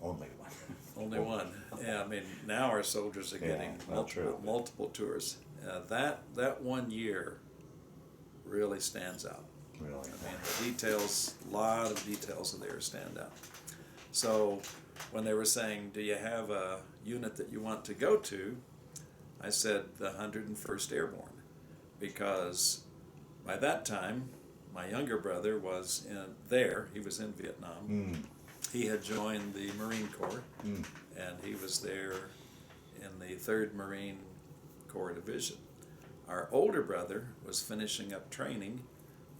Only one. Only one. Yeah, I mean, now our soldiers are getting well, true. multiple tours. That 1 year really stands out. Really? I mean, the details, a lot of details of there stand out. So when they were saying, do you have a unit that you want to go to? I said the 101st Airborne, because by that time, my younger brother was he was in Vietnam. Mm. He had joined the Marine Corps, Mm. and he was there in the 3rd Marine Corps Division. Our older brother was finishing up training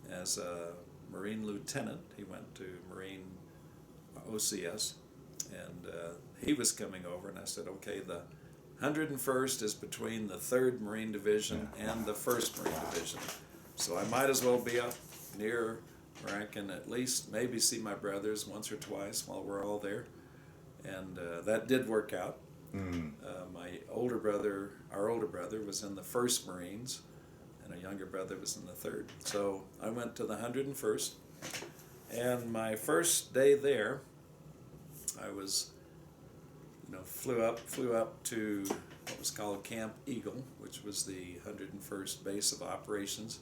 as a Marine lieutenant. He went to Marine OCS, and he was coming over, and I said, okay, the 101st is between the 3rd Marine Division and the 1st Marine Division, so I might as well be up near where I can at least maybe see my brothers once or twice while we're all there. And that did work out. Mm. Our older brother was in the 1st Marines, and a younger brother was in the 3rd. So I went to the 101st, and my first day there, I was, flew up to what was called Camp Eagle, which was the 101st base of operations,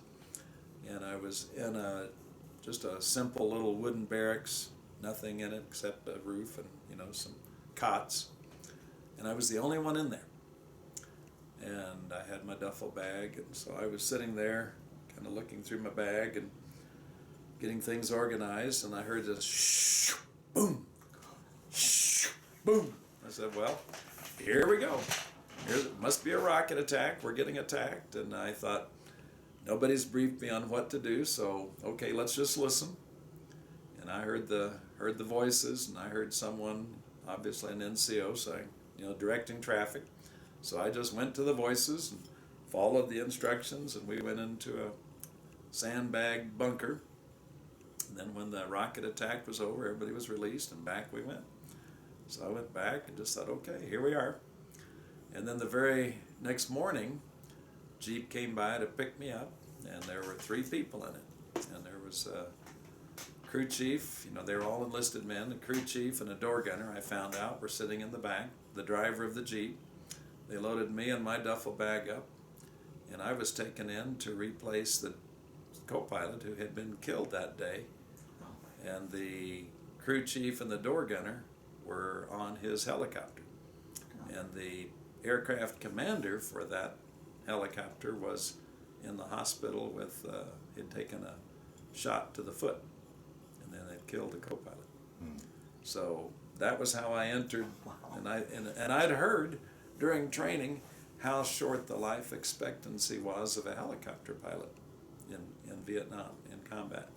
and I was in just a simple little wooden barracks, nothing in it except a roof and some cots, and I was the only one in there. And I had my duffel bag, and so I was sitting there kind of looking through my bag and getting things organized, and I heard this shh, boom, shh, boom. I said, well, here we go. It must be a rocket attack. We're getting attacked. And I thought, nobody's briefed me on what to do, so okay, let's just listen. And I heard the voices, and I heard someone, obviously an NCO, saying, directing traffic. So I just went to the voices and followed the instructions, and we went into a sandbag bunker. And then when the rocket attack was over, everybody was released, and back we went. So I went back and just thought, okay, here we are. And then the very next morning, Jeep came by to pick me up, and there were 3 people in it. And there was a crew chief, they were all enlisted men. The crew chief and a door gunner, I found out, were sitting in the back. The driver of the Jeep. They loaded me and my duffel bag up, and I was taken in to replace the co-pilot who had been killed that day. And the crew chief and the door gunner were on his helicopter. And the aircraft commander for that helicopter was in the hospital with, he'd taken a shot to the foot. and then it killed the co-pilot. Mm. So that was how I entered, and I'd heard during training how short the life expectancy was of a helicopter pilot in Vietnam, in combat.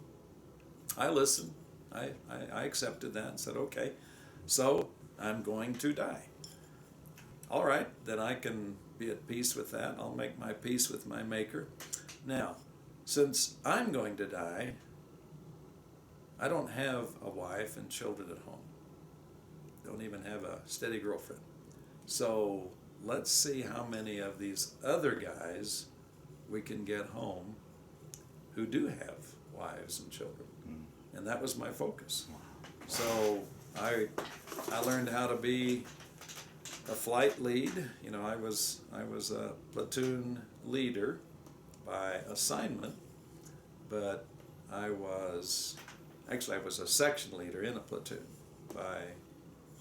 I listened. I accepted that and said, okay, so I'm going to die. All right, then I can be at peace with that. I'll make my peace with my Maker. Now, since I'm going to die, I don't have a wife and children at home. Don't even have a steady girlfriend. So let's see how many of these other guys we can get home who do have wives and children. Mm. And that was my focus. So I learned how to be a flight lead. You know, I was a platoon leader by assignment, but I was a section leader in a platoon by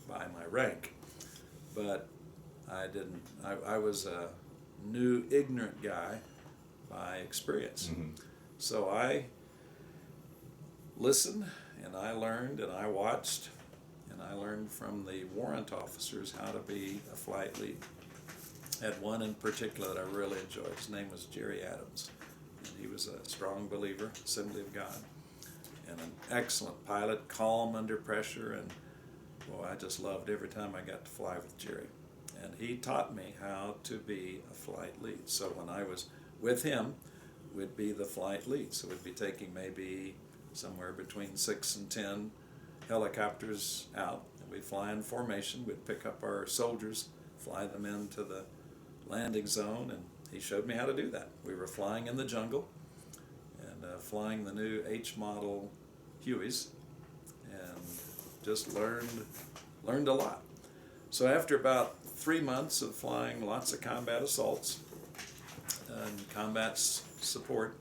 my rank. But I was a new ignorant guy by experience. Mm-hmm. So I listened and I learned and I watched and I learned from the warrant officers how to be a flight lead. I had one in particular that I really enjoyed. His name was Jerry Adams, and he was a strong believer, Assembly of God, and an excellent pilot, calm under pressure, and boy, I just loved every time I got to fly with Jerry. And he taught me how to be a flight lead. So when I was with him, we'd be the flight lead. So we'd be taking maybe somewhere between 6 and 10 helicopters out, and we'd fly in formation. We'd pick up our soldiers, fly them into the landing zone, and he showed me how to do that. We were flying in the jungle and flying the new H model Hueys, and just learned a lot. So after about 3 months of flying lots of combat assaults and combat support,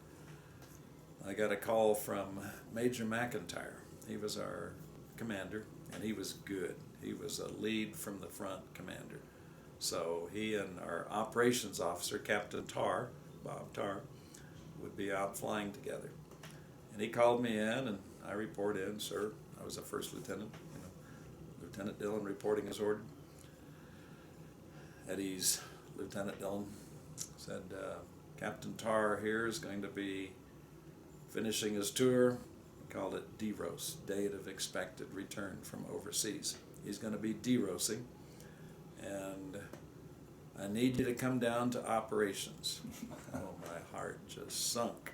I got a call from Major McIntyre. He was our commander, and he was good. He was a lead from the front commander. So he and our operations officer, Captain Tarr, Bob Tarr, would be out flying together. And he called me in, and I report in, sir. I was a first lieutenant, Lieutenant Dillon reporting as ordered. At ease, Lieutenant Dillon said, Captain Tarr here is going to be finishing his tour. We called it DEROS, Date of Expected Return from Overseas. He's going to be DEROSing, and I need you to come down to operations. Oh, my heart just sunk,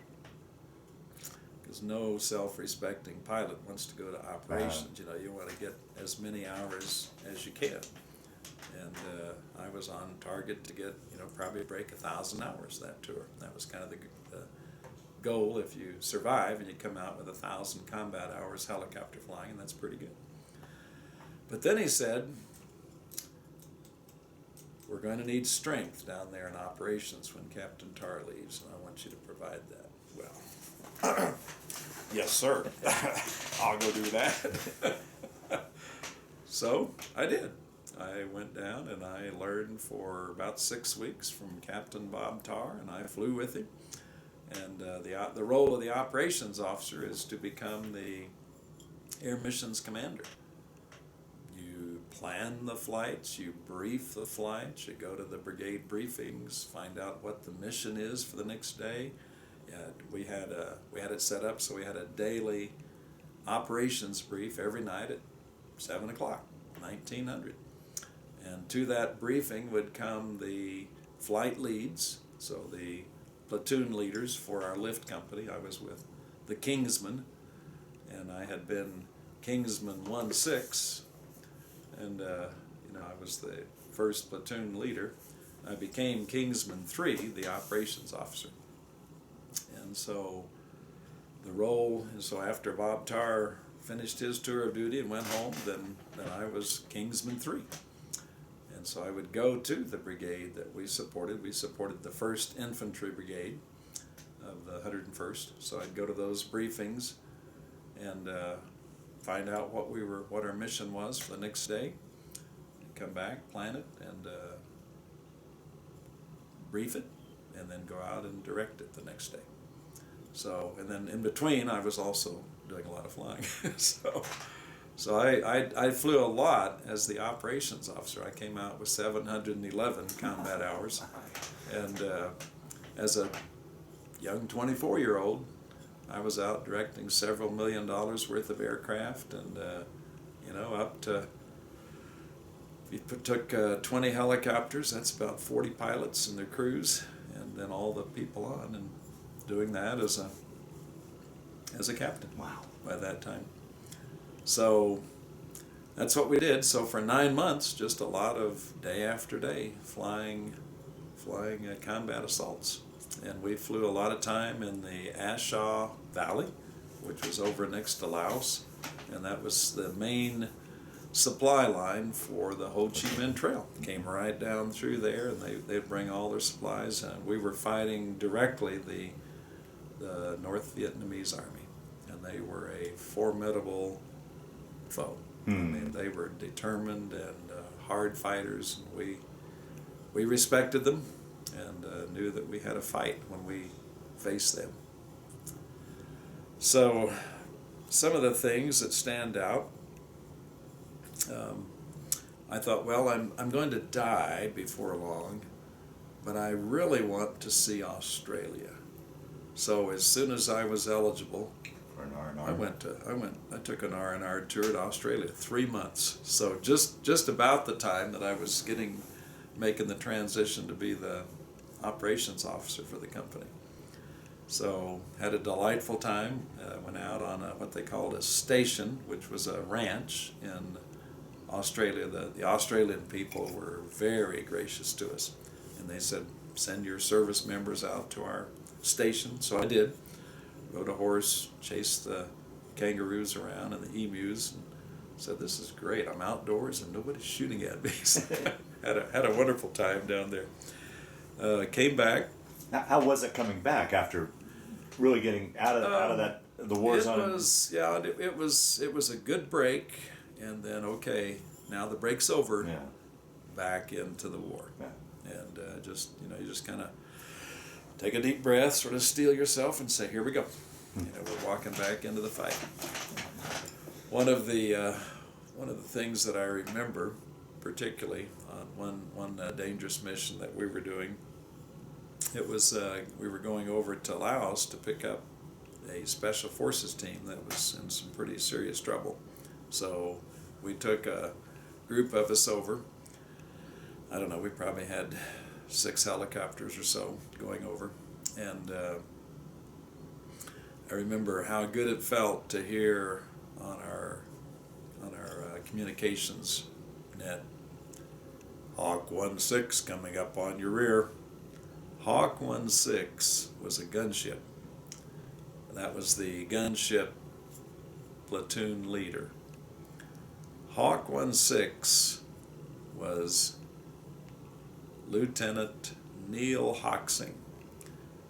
because no self-respecting pilot wants to go to operations. You know, you want to get as many hours as you can. And I was on target to get, probably break 1,000 hours that tour. That was kind of the goal. If you survive and you come out with 1,000 combat hours helicopter flying, and that's pretty good. But then he said, we're going to need strength down there in operations when Captain Tarr leaves, and I want you to provide that. Well, yes, sir. I'll go do that. So I did. I went down and I learned for about 6 weeks from Captain Bob Tarr, and I flew with him. And the role of the operations officer is to become the air missions commander. You plan the flights, you brief the flights, you go to the brigade briefings, find out what the mission is for the next day. We had it set up so we had a daily operations brief every night at 7 o'clock, 1900. And to that briefing would come the flight leads, so the platoon leaders for our lift company. I was with the Kingsman, and I had been Kingsman 1-6, and I was the first platoon leader. I became Kingsman 3, the operations officer. And so the role, so after Bob Tarr finished his tour of duty and went home, then I was Kingsman 3. And so I would go to the brigade that we supported. We supported the 1st Infantry Brigade of the 101st. So I'd go to those briefings and find out what our mission was for the next day. Come back, plan it, and brief it, and then go out and direct it the next day. So, and then in between, I was also doing a lot of flying. So I flew a lot as the operations officer. I came out with 711 combat hours, and as a young 24-year-old, I was out directing several $1 million worth of aircraft, and up to, if you took 20 helicopters, that's about 40 pilots and their crews, and then all the people on, and doing that as a captain. Wow. By that time. So that's what we did. So for 9 months, just a lot of day after day flying combat assaults. And we flew a lot of time in the Ashaw Valley, which was over next to Laos, and that was the main supply line for the Ho Chi Minh Trail. Came right down through there, and they'd bring all their supplies, and we were fighting directly the North Vietnamese Army, and they were a formidable foe. I mean, they were determined and hard fighters, and we respected them and knew that we had a fight when we faced them. So some of the things that stand out, I thought, well, I'm going to die before long, but I really want to see Australia. So as soon as I was eligible, For an R&R. I took an R&R tour to Australia, 3 months. So just about the time that I was making the transition to be the operations officer for the company. So had a delightful time. Went out on what they called a station, which was a ranch in Australia. The Australian people were very gracious to us, and they said, send your service members out to our station. So I did. Rode a horse, chased the kangaroos around and the emus, and said, this is great. I'm outdoors and nobody's shooting at me. So had a wonderful time down there. Came back. Now, how was it coming back after really getting out of that the war zone? It was a good break, and then okay, now the break's over. Yeah. Back into the war. Yeah. And you just kind of take a deep breath, sort of steel yourself, and say, here we go. We're walking back into the fight. One of the things that I remember, particularly on one dangerous mission that we were doing, it was we were going over to Laos to pick up a special forces team that was in some pretty serious trouble. So we took a group of us over. I don't know, we probably had 6 helicopters or so going over, and I remember how good it felt to hear on our communications net, Hawk 1-6 coming up on your rear. Hawk 1-6 was a gunship. That was the gunship platoon leader. Hawk 1-6 was Lieutenant Neil Hoxing,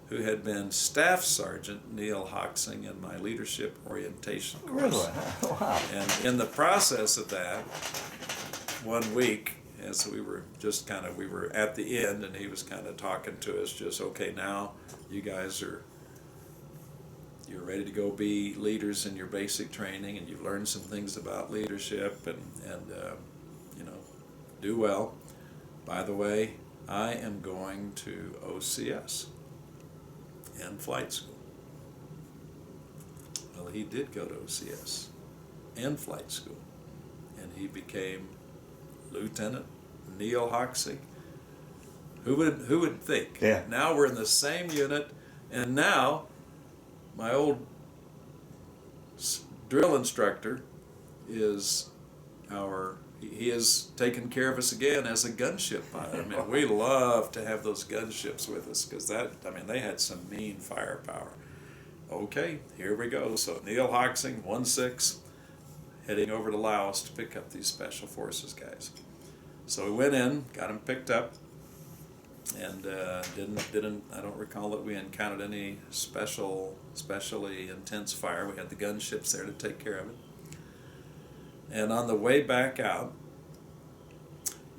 who had been Staff Sergeant Neil Hoxing in my leadership orientation course. Really? Wow. And in the process of that, 1 week, as we were at the end, and he was kind of talking to us, just, okay, now you guys you're ready to go be leaders in your basic training, and you've learned some things about leadership, and do well. By the way, I am going to OCS and flight school. Well, he did go to OCS and flight school, and he became Lieutenant Neil Hoxing. Who would think? Yeah. Now we're in the same unit, and now my old drill instructor is he has taken care of us again as a gunship pilot. I mean, we love to have those gunships with us, because they had some mean firepower. Okay, here we go. So Neil Hoxing, 1-6, heading over to Laos to pick up these special forces guys. So we went in, got them picked up, and didn't. I don't recall that we encountered any especially intense fire. We had the gunships there to take care of it. And on the way back out,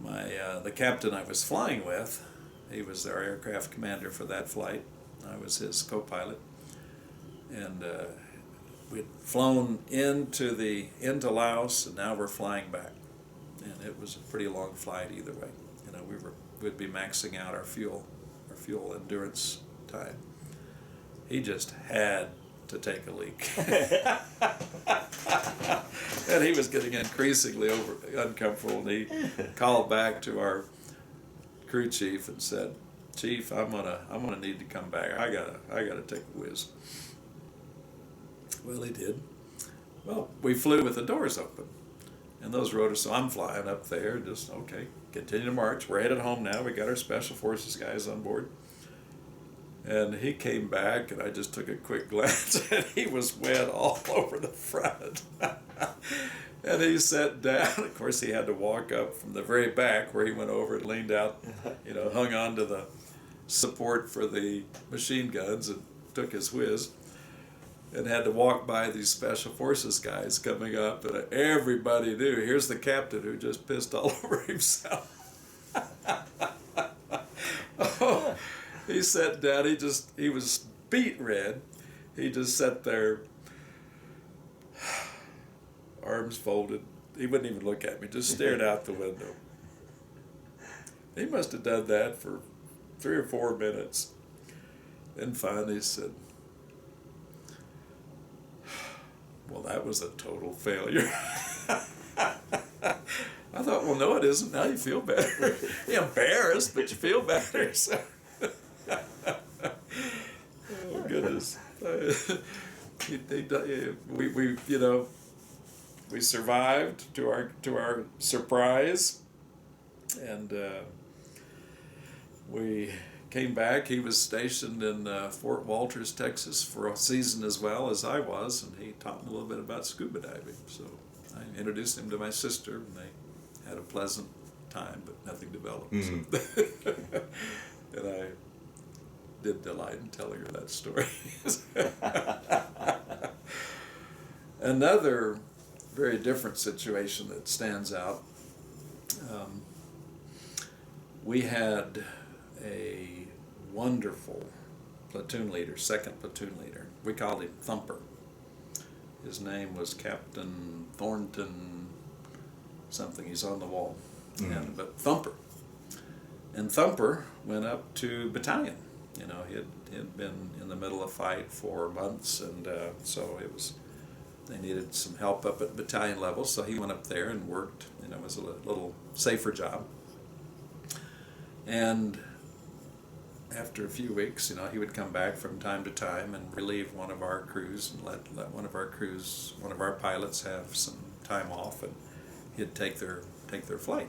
the captain I was flying with, he was our aircraft commander for that flight. I was his co-pilot, and we'd flown into Laos, and now we're flying back, and it was a pretty long flight either way. You know, we'd be maxing out our fuel endurance time. He just had to take a leak, and he was getting increasingly uncomfortable. And he called back to our crew chief and said, "Chief, I'm gonna need to come back. I gotta take a whiz." Well, he did. Well, we flew with the doors open, and those rotors. So I'm flying up there, just okay. Continue to march. We're headed home now. We got our special forces guys on board. And he came back, and I just took a quick glance, and he was wet all over the front. And he sat down. Of course, he had to walk up from the very back where he went over and leaned out, you know, hung on to the support for the machine guns and took his whiz, and had to walk by these special forces guys coming up, and everybody knew, here's the captain who just pissed all over himself. Oh, he sat down, he was beet red. He just sat there, arms folded. He wouldn't even look at me, just stared out the window. He must have done that for 3 or 4 minutes. Then finally he said, "Well, that was a total failure." I thought, well, no, it isn't. Now you feel better. You're embarrassed, but you feel better. So. Oh, goodness. We survived to our surprise, and we came back. He was stationed in Fort Walters, Texas for a season as well as I was, and he taught me a little bit about scuba diving. So I introduced him to my sister, and they had a pleasant time, but nothing developed. Mm. So and I did delight in telling her that story. Another very different situation that stands out. We had a wonderful platoon leader, second platoon leader. We called him Thumper. His name was Captain Thornton something. He's on the wall. Mm. But Thumper. And Thumper went up to battalion. You know, he had been in the middle of a fight for months, and so they needed some help up at battalion level, so he went up there and worked. You know, it was a little safer job. And after a few weeks, you know, he would come back from time to time and relieve one of our crews and let one of our pilots have some time off, and he'd take their flight.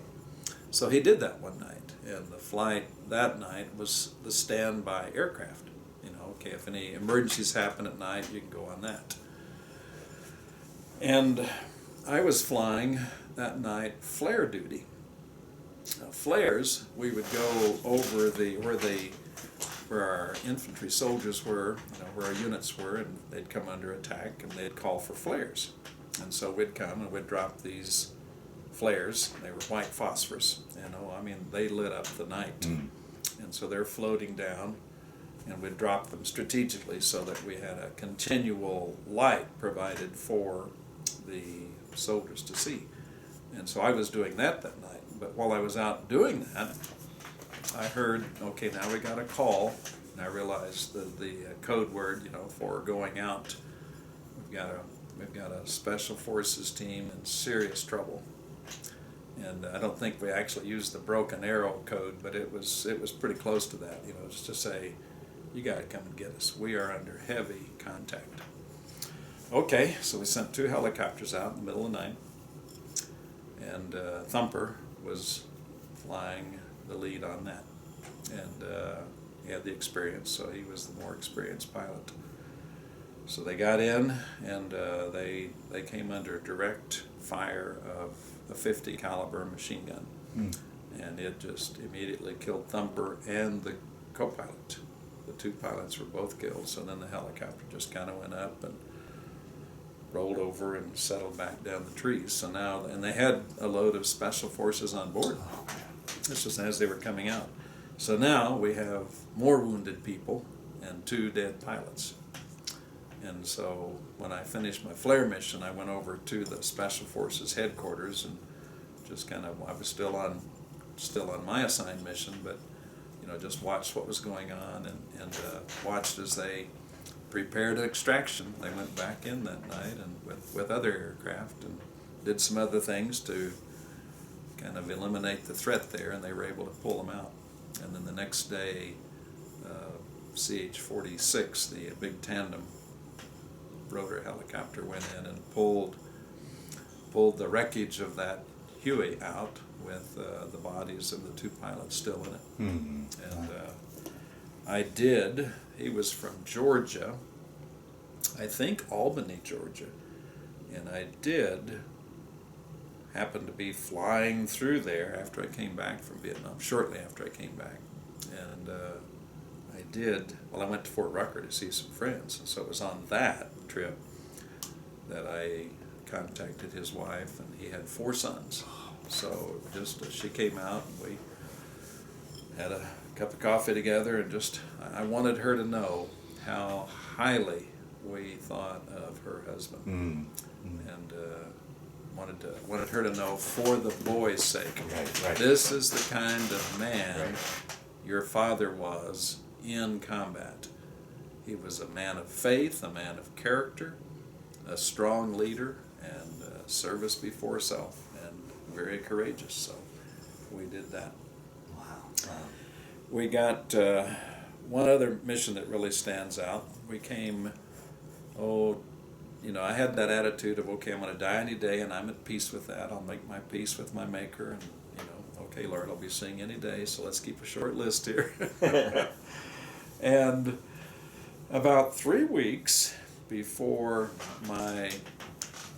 So he did that one night, and the flight that night was the standby aircraft. You know, okay, if any emergencies happen at night, you can go on that. And I was flying that night flare duty. Now, flares, we would go over where our infantry soldiers were, you know, where our units were, and they'd come under attack, and they'd call for flares. And so we'd come and we'd drop these flares. They were white phosphorus, you know, I mean, they lit up the night. Mm. And so they're floating down, and we'd drop them strategically so that we had a continual light provided for the soldiers to see. And so I was doing that night. But while I was out doing that, I heard, okay, now we got a call, and I realized the code word, you know, for going out. We've got a special forces team in serious trouble. And I don't think we actually used the broken arrow code, but it was pretty close to that. You know, just to say, you got to come and get us. We are under heavy contact. Okay, so we sent 2 helicopters out in the middle of the night, and Thumper was flying the lead on that, and he had the experience, so he was the more experienced pilot. So they got in, and they came under direct fire of a 50 caliber machine gun. Mm. And it just immediately killed Thumper and the co-pilot. The 2 pilots were both killed, so then the helicopter just kind of went up and rolled over and settled back down the trees. So now, and they had a load of special forces on board. This was as they were coming out. So now we have more wounded people and 2 dead pilots. And so when I finished my flare mission, I went over to the Special Forces headquarters and just kind of, I was still on my assigned mission, but just watched what was going on and watched as they prepared extraction. They went back in that night and with other aircraft and did some other things to kind of eliminate the threat there, and they were able to pull them out. And then the next day, CH-46, the big tandem rotor helicopter, went in and pulled the wreckage of that Huey out with the bodies of the two pilots still in it. And he was from Georgia, I think Albany, Georgia, and I did happen to be flying through there after I came back from Vietnam, shortly after I came back. And I went to Fort Rucker to see some friends, and so it was on that trip that I contacted his wife, and he had 4 sons. So just she came out, and we had a cup of coffee together, and just I wanted her to know how highly we thought of her husband, and wanted her to know, for the boys' sake, Right. this is the kind of man your father was in combat. He was a man of faith, a man of character, a strong leader, and service before self, and very courageous. So we did that. Wow. We got one other mission that really stands out. We came, I had that attitude of, okay, I'm going to die any day, and I'm at peace with that. I'll make my peace with my Maker, and okay, Lord, I'll be seeing any day, so let's keep a short list here. And about 3 weeks before my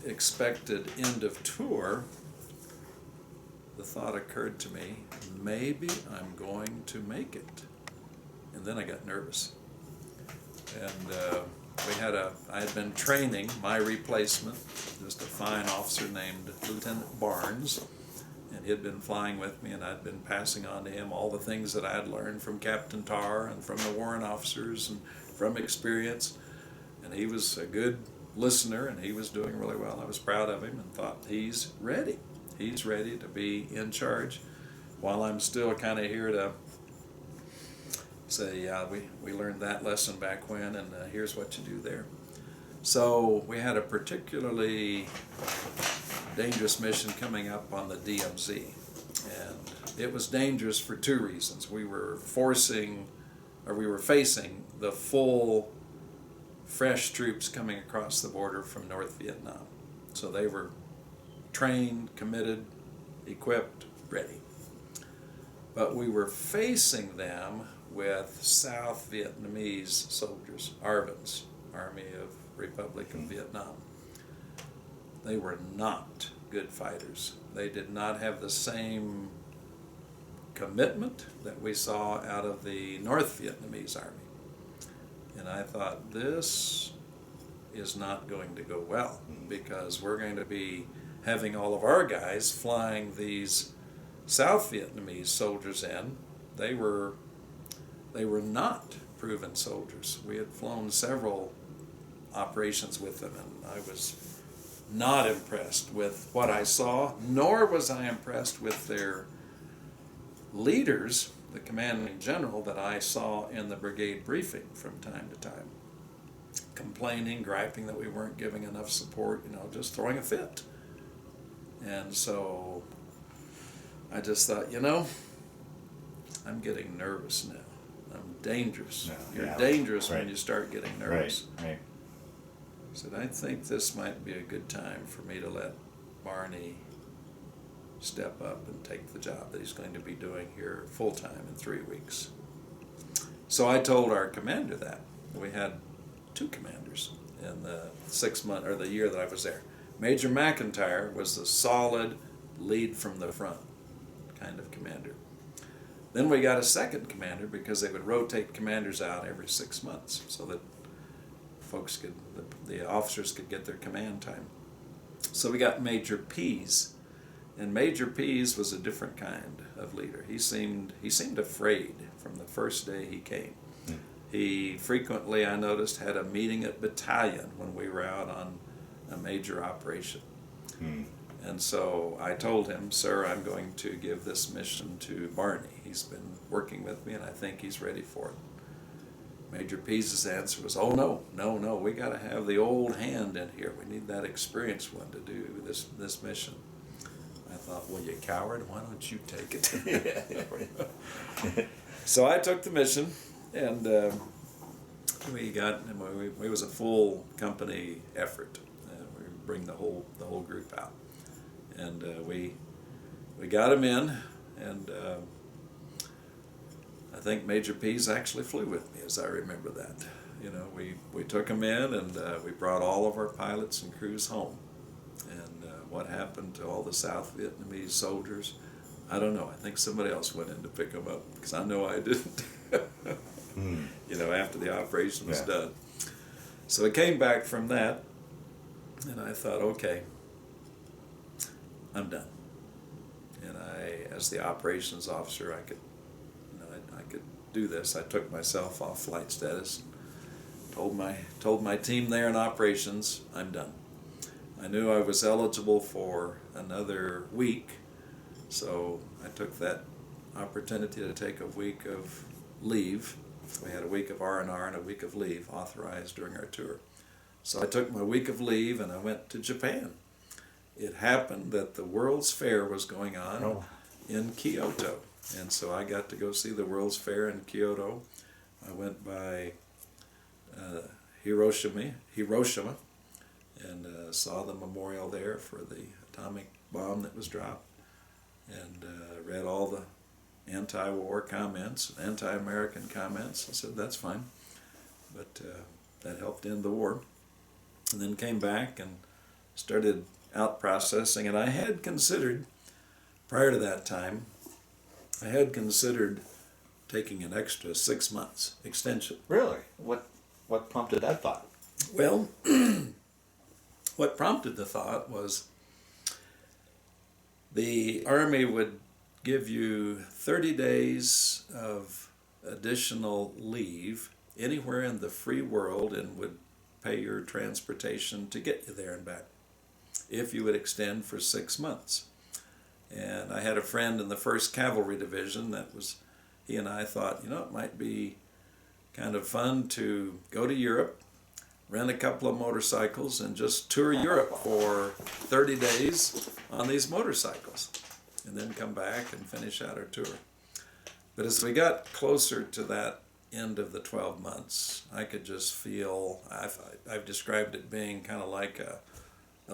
expected end of tour, the thought occurred to me, maybe I'm going to make it. And then I got nervous. And I had been training my replacement, just a fine officer named Lieutenant Barnes, and he had been flying with me, and I'd been passing on to him all the things that I had learned from Captain Tarr and from the warrant officers and from experience. And he was a good listener, and he was doing really well. I was proud of him and thought, he's ready. He's ready to be in charge, while I'm still kind of here to say, yeah, we learned that lesson back when, and here's what you do there. So we had a particularly dangerous mission coming up on the DMZ, and it was dangerous for 2 reasons. We were facing the full fresh troops coming across the border from North Vietnam. So they were trained, committed, equipped, ready. But we were facing them with South Vietnamese soldiers, ARVNs, Army of Republic of Vietnam. They were not good fighters. They did not have the same commitment that we saw out of the North Vietnamese Army. And I thought, this is not going to go well, because we're going to be having all of our guys flying these South Vietnamese soldiers in. They were not proven soldiers. We had flown several operations with them, and I was not impressed with what I saw, nor was I impressed with their leaders, the commanding general that I saw in the brigade briefing from time to time, complaining, griping that we weren't giving enough support, just throwing a fit. And so I just thought, I'm getting nervous now. I'm dangerous. No, You're dangerous when you start getting nervous. Right. I said, I think this might be a good time for me to let Barney step up and take the job that he's going to be doing here full-time in 3 weeks. So I told our commander that. We had 2 commanders in the 6 month or the year that I was there. Major McIntyre was the solid lead from the front kind of commander. Then we got a second commander, because they would rotate commanders out every 6 months so that the officers could get their command time. So we got Major Pease, and Major Pease was a different kind of leader. He seemed afraid from the first day he came. He frequently, I noticed, had a meeting at battalion when we were out on a major operation. And so I told him, "Sir, I'm going to give this mission to Barney. He's been working with me and I think he's ready for it." Major Pease's answer was, "Oh, no, we got to have the old hand in here. We need that experienced one to do this mission." I thought, "Well, you coward, why don't you take it?" So I took the mission, and it was a full company effort. We bring the whole group out, and we got him in, and I think Major Pease actually flew with me, as I remember that. We took him in, and we brought all of our pilots and crews home. And what happened to all the South Vietnamese soldiers, I don't know. I think somebody else went in to pick them up, because I know I didn't. After the operation was done. So I came back from that, and I thought, okay, I'm done. And as the operations officer, I could do this. I took myself off flight status. Told my team there in operations, I'm done. I knew I was eligible for another week, so I took that opportunity to take a week of leave. We had a week of R&R and a week of leave authorized during our tour. So I took my week of leave and I went to Japan. It happened that the World's Fair was going on in Kyoto, and so I got to go see the World's Fair in Kyoto. I went by Hiroshima and saw the memorial there for the atomic bomb that was dropped, and read all the anti-war comments, anti-American comments. I said, that's fine, but that helped end the war. And then came back and started out processing, and I had considered, prior to that time, I had considered taking an extra 6 months extension. Really? What prompted that thought? Well, what prompted the thought was the Army would give you 30 days of additional leave anywhere in the free world and would pay your transportation to get you there and back if you would extend for 6 months. And I had a friend in the 1st Cavalry Division he and I thought, it might be kind of fun to go to Europe, rent a couple of motorcycles, and just tour Europe for 30 days on these motorcycles, and then come back and finish out our tour. But as we got closer to that end of the 12 months, I could just feel, I've described it being kind of like a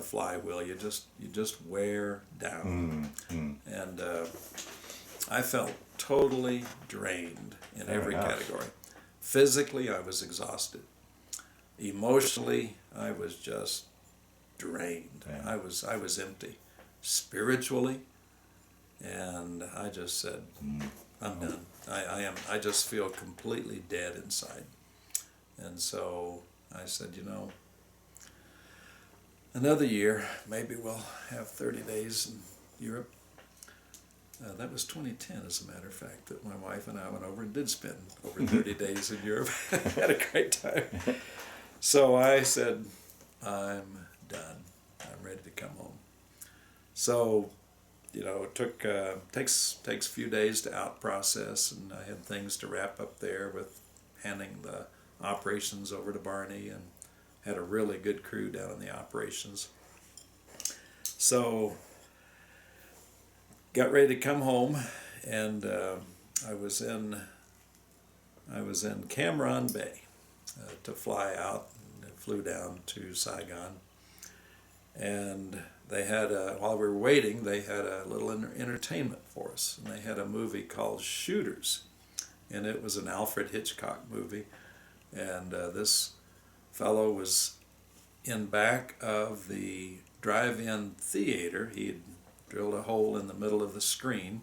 flywheel. You just wear down. And I felt totally drained in every category. Physically, I was exhausted. Emotionally, I was just drained. I was empty. Spiritually, and I just said, I'm done. I just feel completely dead inside. And so I said, another year, maybe we'll have 30 days in Europe. That was 2010, as a matter of fact, that my wife and I went over and did spend over 30 days in Europe. Had a great time. So I said, I'm done. I'm ready to come home. So, it takes a few days to out process, and I had things to wrap up there with handing the operations over to Barney, and had a really good crew down in the operations. So got ready to come home, and I was in Cam Bay to fly out, and flew down to Saigon, and they had while we were waiting, they had a little entertainment for us, and they had a movie called Shooters, and it was an Alfred Hitchcock movie, and this fellow was in back of the drive-in theater. He had drilled a hole in the middle of the screen,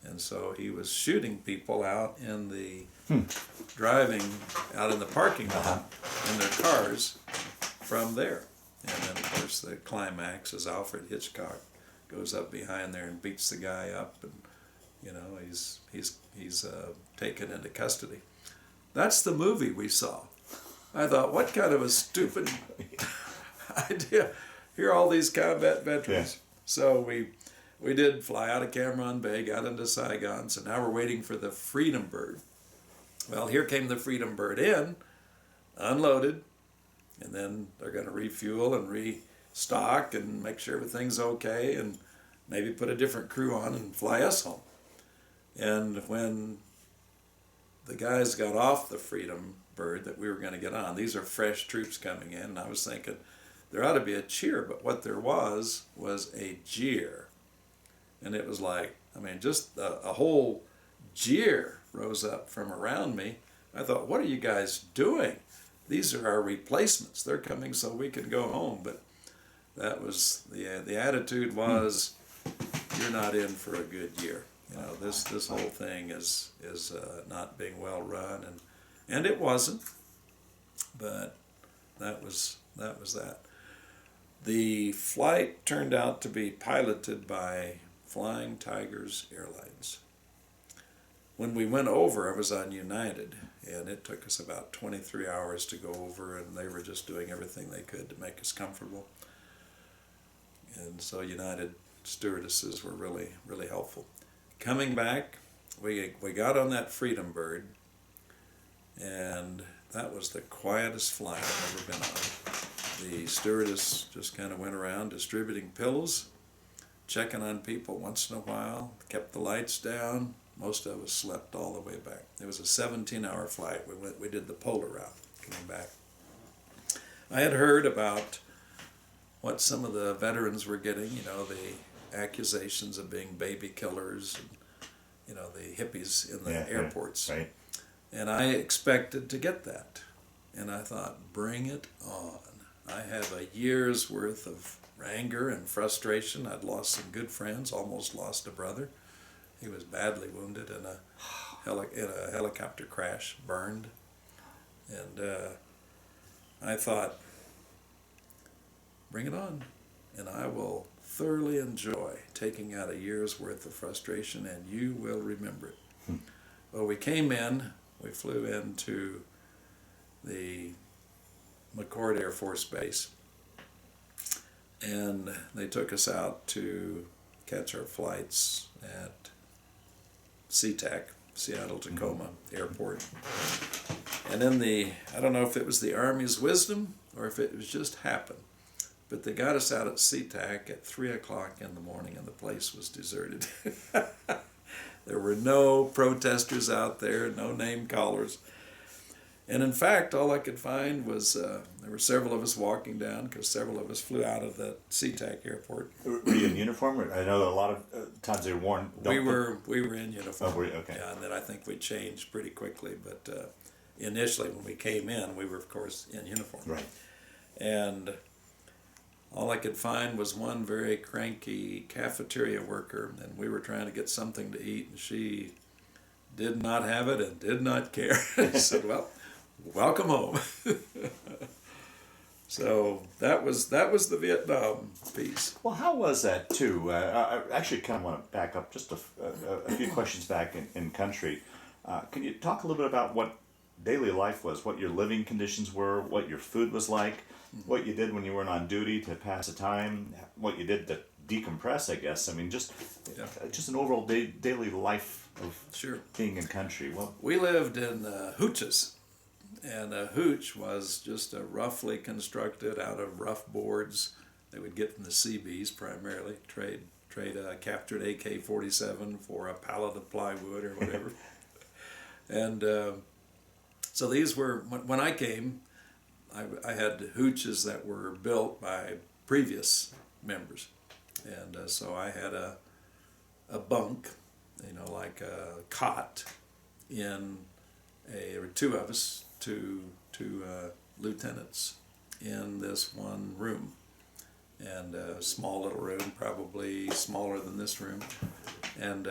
and so he was shooting people out in the driving out in the parking lot in their cars from there. And then, of course, the climax is Alfred Hitchcock goes up behind there and beats the guy up, and he's taken into custody. that's the movie we saw. I thought, what kind of a stupid idea. Here are all these combat veterans. Yeah. So we did fly out of Cam Bay, got into Saigon, so now we're waiting for the Freedom Bird. Well, here came the Freedom Bird in, unloaded, and then they're going to refuel and restock and make sure everything's okay and maybe put a different crew on and fly us home. And when the guys got off the Freedom Bird that we were going to get on, these are fresh troops coming in, and I was thinking there ought to be a cheer, but what there was a jeer. And it was like, I mean, just a whole jeer rose up from around me. I thought, what are you guys doing? These are our replacements. They're coming so we can go home. But that was, the attitude was, you're not in for a good year. You know, this whole thing is not being well run, and it wasn't. But that was that. The flight turned out to be piloted by Flying Tigers Airlines. When we went over, I was on United, and it took us about 23 hours to go over, and they were just doing everything they could to make us comfortable. And so United stewardesses were really, really helpful. Coming back, we got on that Freedom Bird, and that was the quietest flight I've ever been on. The stewardess just kind of went around distributing pillows, checking on people once in a while, kept the lights down. Most of us slept all the way back. It was a 17-hour flight. We did the polar route coming back. I had heard about what some of the veterans were getting, you know, the accusations of being baby killers, and, you know, the hippies in the airports. Right. And I expected to get that. And I thought, bring it on. I have a year's worth of anger and frustration. I'd lost some good friends, almost lost a brother. He was badly wounded in a helicopter crash, burned. And I thought, bring it on. And I will thoroughly enjoy taking out a year's worth of frustration, and you will remember it. Well, we flew into the McCord Air Force Base, and they took us out to catch our flights at SeaTac, Seattle-Tacoma Airport. And in I don't know if it was the Army's wisdom or if it was just happened, but they got us out at SeaTac at 3 o'clock in the morning, and the place was deserted. There were no protesters out there, no name callers. And in fact, all I could find was there were several of us walking down, because several of us flew out of the SeaTac airport. Were you in uniform? I know a lot of times they were worn. We were in uniform. Oh, were you? Okay. Yeah, and then I think we changed pretty quickly. But initially, when we came in, we were, of course, in uniform. Right. And all I could find was one very cranky cafeteria worker, and we were trying to get something to eat, and she did not have it and did not care. I said, well, welcome home. So that was the Vietnam piece. Well, how was that too? I actually kind of want to back up just a few questions back in country. Can you talk a little bit about what daily life was, what your living conditions were, what your food was like, what you did when you weren't on duty to pass the time, what you did to decompress, I guess. I mean, just an overall daily life of being in country. Well, we lived in hooches, and a hooch was just a roughly constructed out of rough boards they would get from the Seabees primarily, trade a captured AK-47 for a pallet of plywood or whatever. And so these were, when I came, I had hooches that were built by previous members. And so I had a bunk, like a cot there were two of us, two lieutenants in this one room. And a small little room, probably smaller than this room, and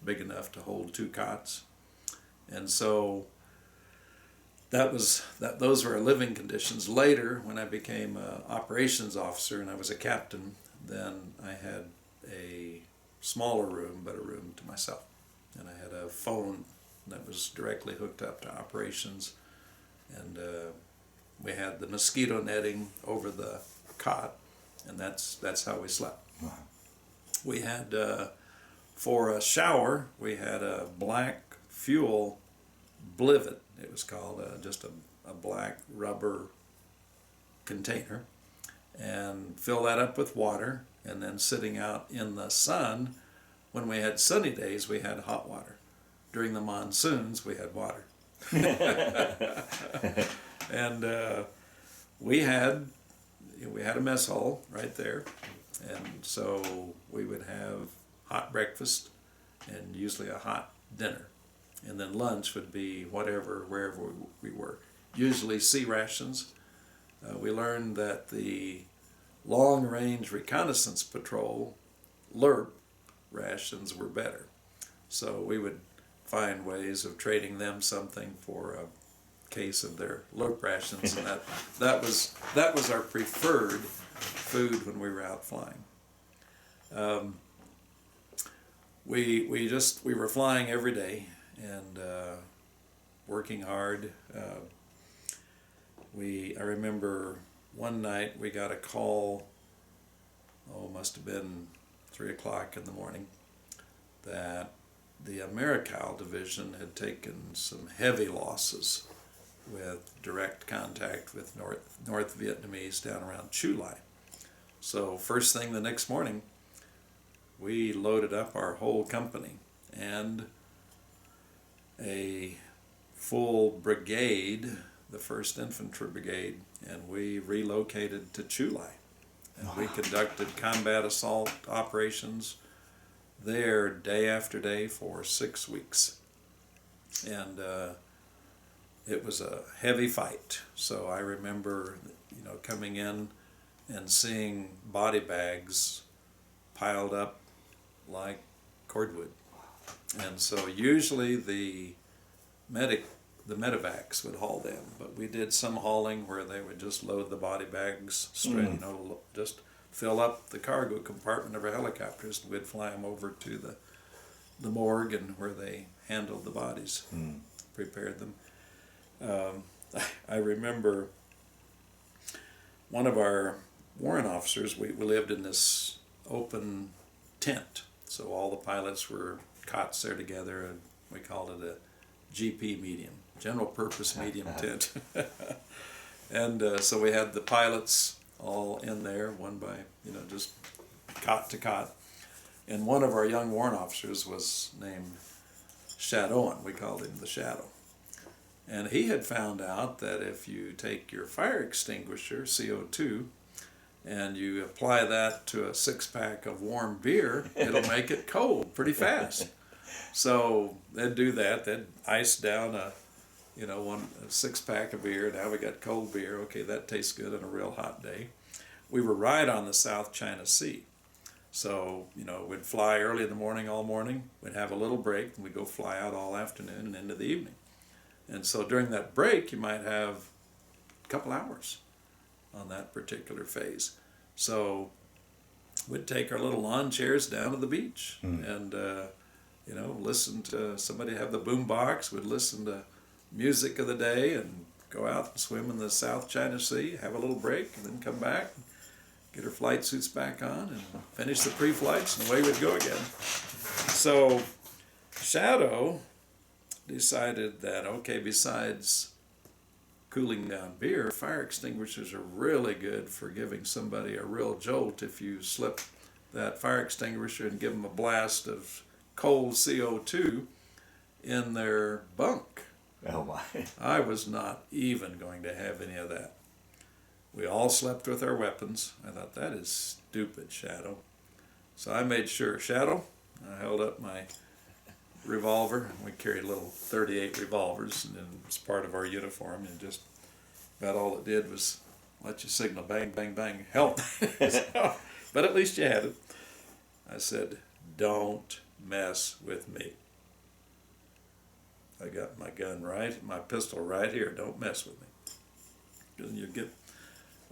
big enough to hold two cots. And so those were our living conditions. Later, when I became an operations officer and I was a captain, then I had a smaller room, but a room to myself. And I had a phone that was directly hooked up to operations. And we had the mosquito netting over the cot, and that's how we slept. Wow. We had, for a shower, we had a black fuel blivet, it was called, just a black rubber container, and fill that up with water, and then sitting out in the sun, when we had sunny days, we had hot water. During the monsoons, we had water. And we had a mess hall right there, and so we would have hot breakfast and usually a hot dinner, and then lunch would be wherever we were. Usually sea rations. We learned that the long-range reconnaissance patrol LRP rations were better, so we would find ways of trading them something for a case of their LRP rations, and that was our preferred food when we were out flying. We were flying every day and working hard. I remember one night we got a call, must have been 3 o'clock in the morning, that the Americal division had taken some heavy losses with direct contact with North Vietnamese down around Chu Lai. So first thing the next morning, we loaded up our whole company and a full brigade, the 1st Infantry Brigade, and we relocated to Chu Lai. And we conducted combat assault operations there day after day for 6 weeks. And it was a heavy fight. So I remember, coming in and seeing body bags piled up like cordwood. And so usually the medevacs would haul them, but we did some hauling where they would just load the body bags straight, just fill up the cargo compartment of our helicopters, and we'd fly them over to the morgue and where they handled the bodies, prepared them. I remember one of our warrant officers, we lived in this open tent, so all the pilots were cots there together, and we called it a GP medium, general purpose medium tent. And so we had the pilots all in there, one by, just cot to cot. And one of our young warrant officers was named Shadowin. We called him the Shadow. And he had found out that if you take your fire extinguisher, CO2, and you apply that to a 6-pack of warm beer, it'll make it cold pretty fast. So they'd do that. They'd ice down a 6-pack of beer. Now we got cold beer. Okay, that tastes good on a real hot day. We were right on the South China Sea. So, we'd fly early in the morning all morning. We'd have a little break, and we'd go fly out all afternoon and into the evening. And so during that break, you might have a couple hours on that particular phase. So we'd take our little lawn chairs down to the beach and, listen to somebody have the boom box. We'd listen to music of the day and go out and swim in the South China Sea, have a little break, and then come back, get our flight suits back on, and finish the pre-flights, and away we'd go again. So Shadow decided that, besides cooling down beer, fire extinguishers are really good for giving somebody a real jolt if you slip that fire extinguisher and give them a blast of cold CO2 in their bunk. Oh my. I was not even going to have any of that. We all slept with our weapons. I thought, that is stupid, Shadow. So I made sure, Shadow, I held up my revolver. We carried little 38 revolvers, and it was part of our uniform, and just about all it did was let you signal, bang, bang, bang, help. So, but at least you had it. I said, don't mess with me. I got my gun my pistol right here, don't mess with me. Because you get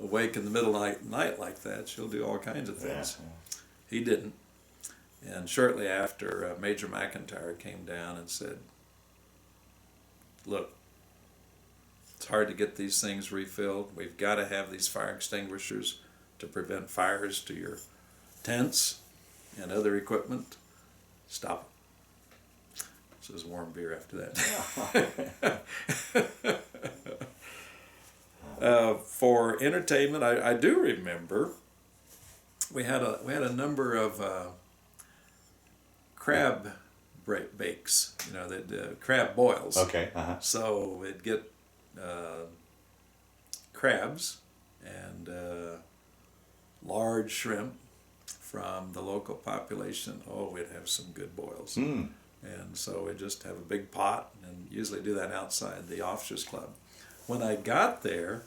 awake in the middle of the night like that, she'll do all kinds of things. Yeah. He didn't. And shortly after, Major McIntyre came down and said, look, it's hard to get these things refilled. We've got to have these fire extinguishers to prevent fires to your tents and other equipment. Stop it. So it was warm beer after that. For entertainment, I do remember we had a number of crab bakes, crab boils. Okay. Uh-huh. So we'd get crabs and large shrimp from the local population. Oh, we'd have some good boils. Mm. And so we'd just have a big pot and usually do that outside the officers club. When I got there,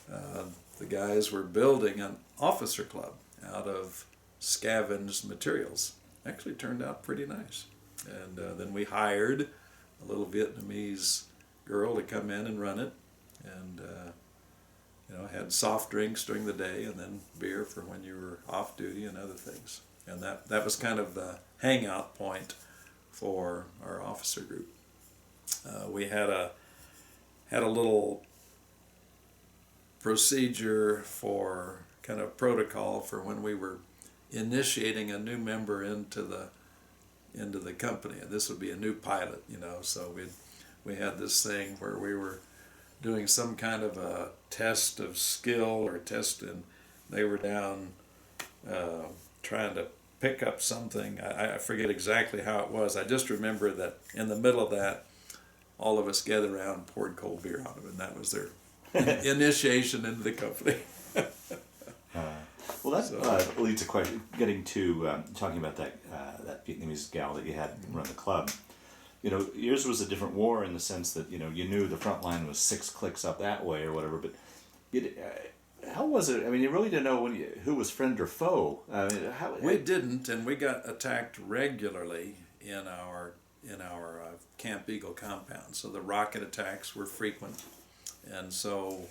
the guys were building an officer club out of scavenged materials. Actually turned out pretty nice. And then we hired a little Vietnamese girl to come in and run it, and had soft drinks during the day, and then beer for when you were off duty and other things. And that was kind of the hangout point for our officer group. We had a little procedure for kind of protocol for when we were initiating a new member into the company, and this would be a new pilot, so we had this thing where we were doing some kind of a test of skill or test, and they were down trying to pick up something. I forget exactly how it was. I just remember that in the middle of that, all of us gathered around and poured cold beer on them, and that was their initiation into the company. Well, that leads to getting to talking about that Vietnamese gal that you had run the club. Yours was a different war in the sense that you knew the front line was 6 clicks up that way or whatever. But how was it? I mean, you really didn't know who was friend or foe. We didn't, and we got attacked regularly in our Camp Eagle compound. So the rocket attacks were frequent, and so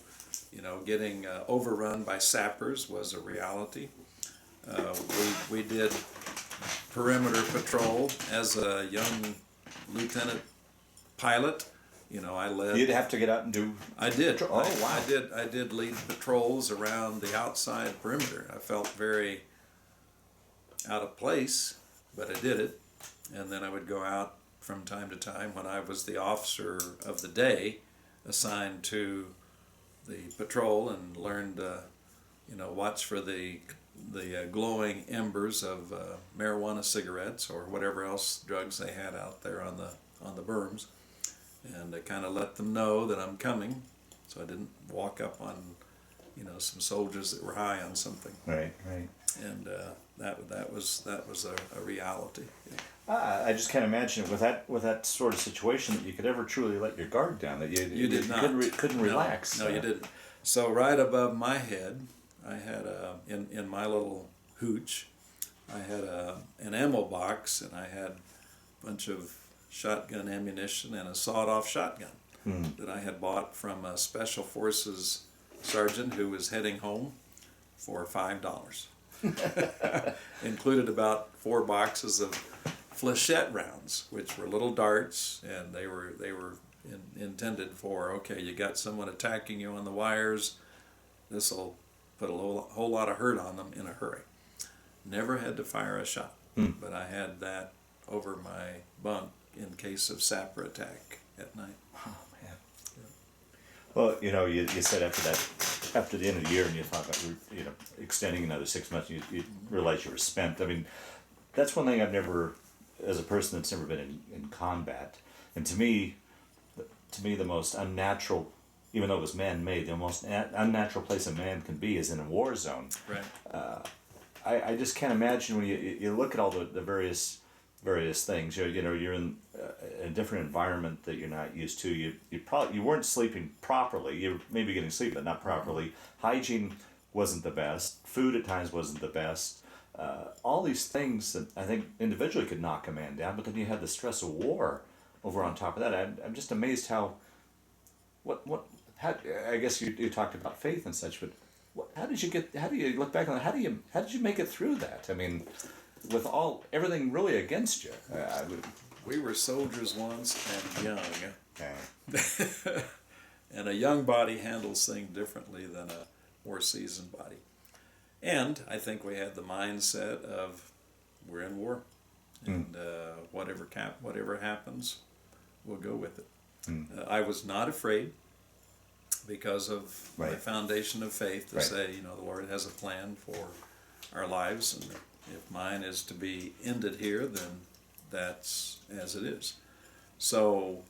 getting overrun by sappers was a reality. We did perimeter patrol as a young lieutenant pilot. I led. You'd have to get out and do. I did. Oh, wow. I did lead patrols around the outside perimeter. I felt very out of place, but I did it. And then I would go out from time to time when I was the officer of the day, assigned to the patrol, and learned, watch for the glowing embers of marijuana cigarettes or whatever else drugs they had out there on the berms, and I kind of let them know that I'm coming, so I didn't walk up on some soldiers that were high on something. Right. And that was a reality. I just can't imagine with that sort of situation that you could ever truly let your guard down. That you did not. Couldn't relax. No, you didn't. So right above my head, I had in my little hooch, I had an ammo box, and I had a bunch of shotgun ammunition and a sawed-off shotgun that I had bought from a Special Forces sergeant who was heading home for $5. Included about 4 boxes of flechette rounds, which were little darts, and they were intended for, okay, you got someone attacking you on the wires, this will put a whole lot of hurt on them in a hurry. Never had to fire a shot, but I had that over my bunk in case of sapper attack at night. Oh man. Yeah. Well, you said after the end of the year, and you thought about extending another 6 months, you realized you were spent. I mean, that's one thing I've never, as a person that's never been in combat, and to me the most unnatural, even though it was man-made, the most unnatural place a man can be is in a war zone. Right. I just can't imagine when you look at all the various things. You're in a different environment that you're not used to. You weren't sleeping properly. You were maybe getting sleep, but not properly. Hygiene wasn't the best. Food at times wasn't the best. All these things that I think individually could knock a man down, but then you had the stress of war over on top of that. I'm just amazed how I guess you talked about faith and such, but how do you look back on it? How did you make it through that? I mean, with everything really against you. We were soldiers once and young, Okay. And a young body handles things differently than a more seasoned body. And I think we had the mindset of we're in war, and whatever happens, we'll go with it. I was not afraid because of my foundation of faith to say, the Lord has a plan for our lives, and if mine is to be ended here, then that's as it is. So,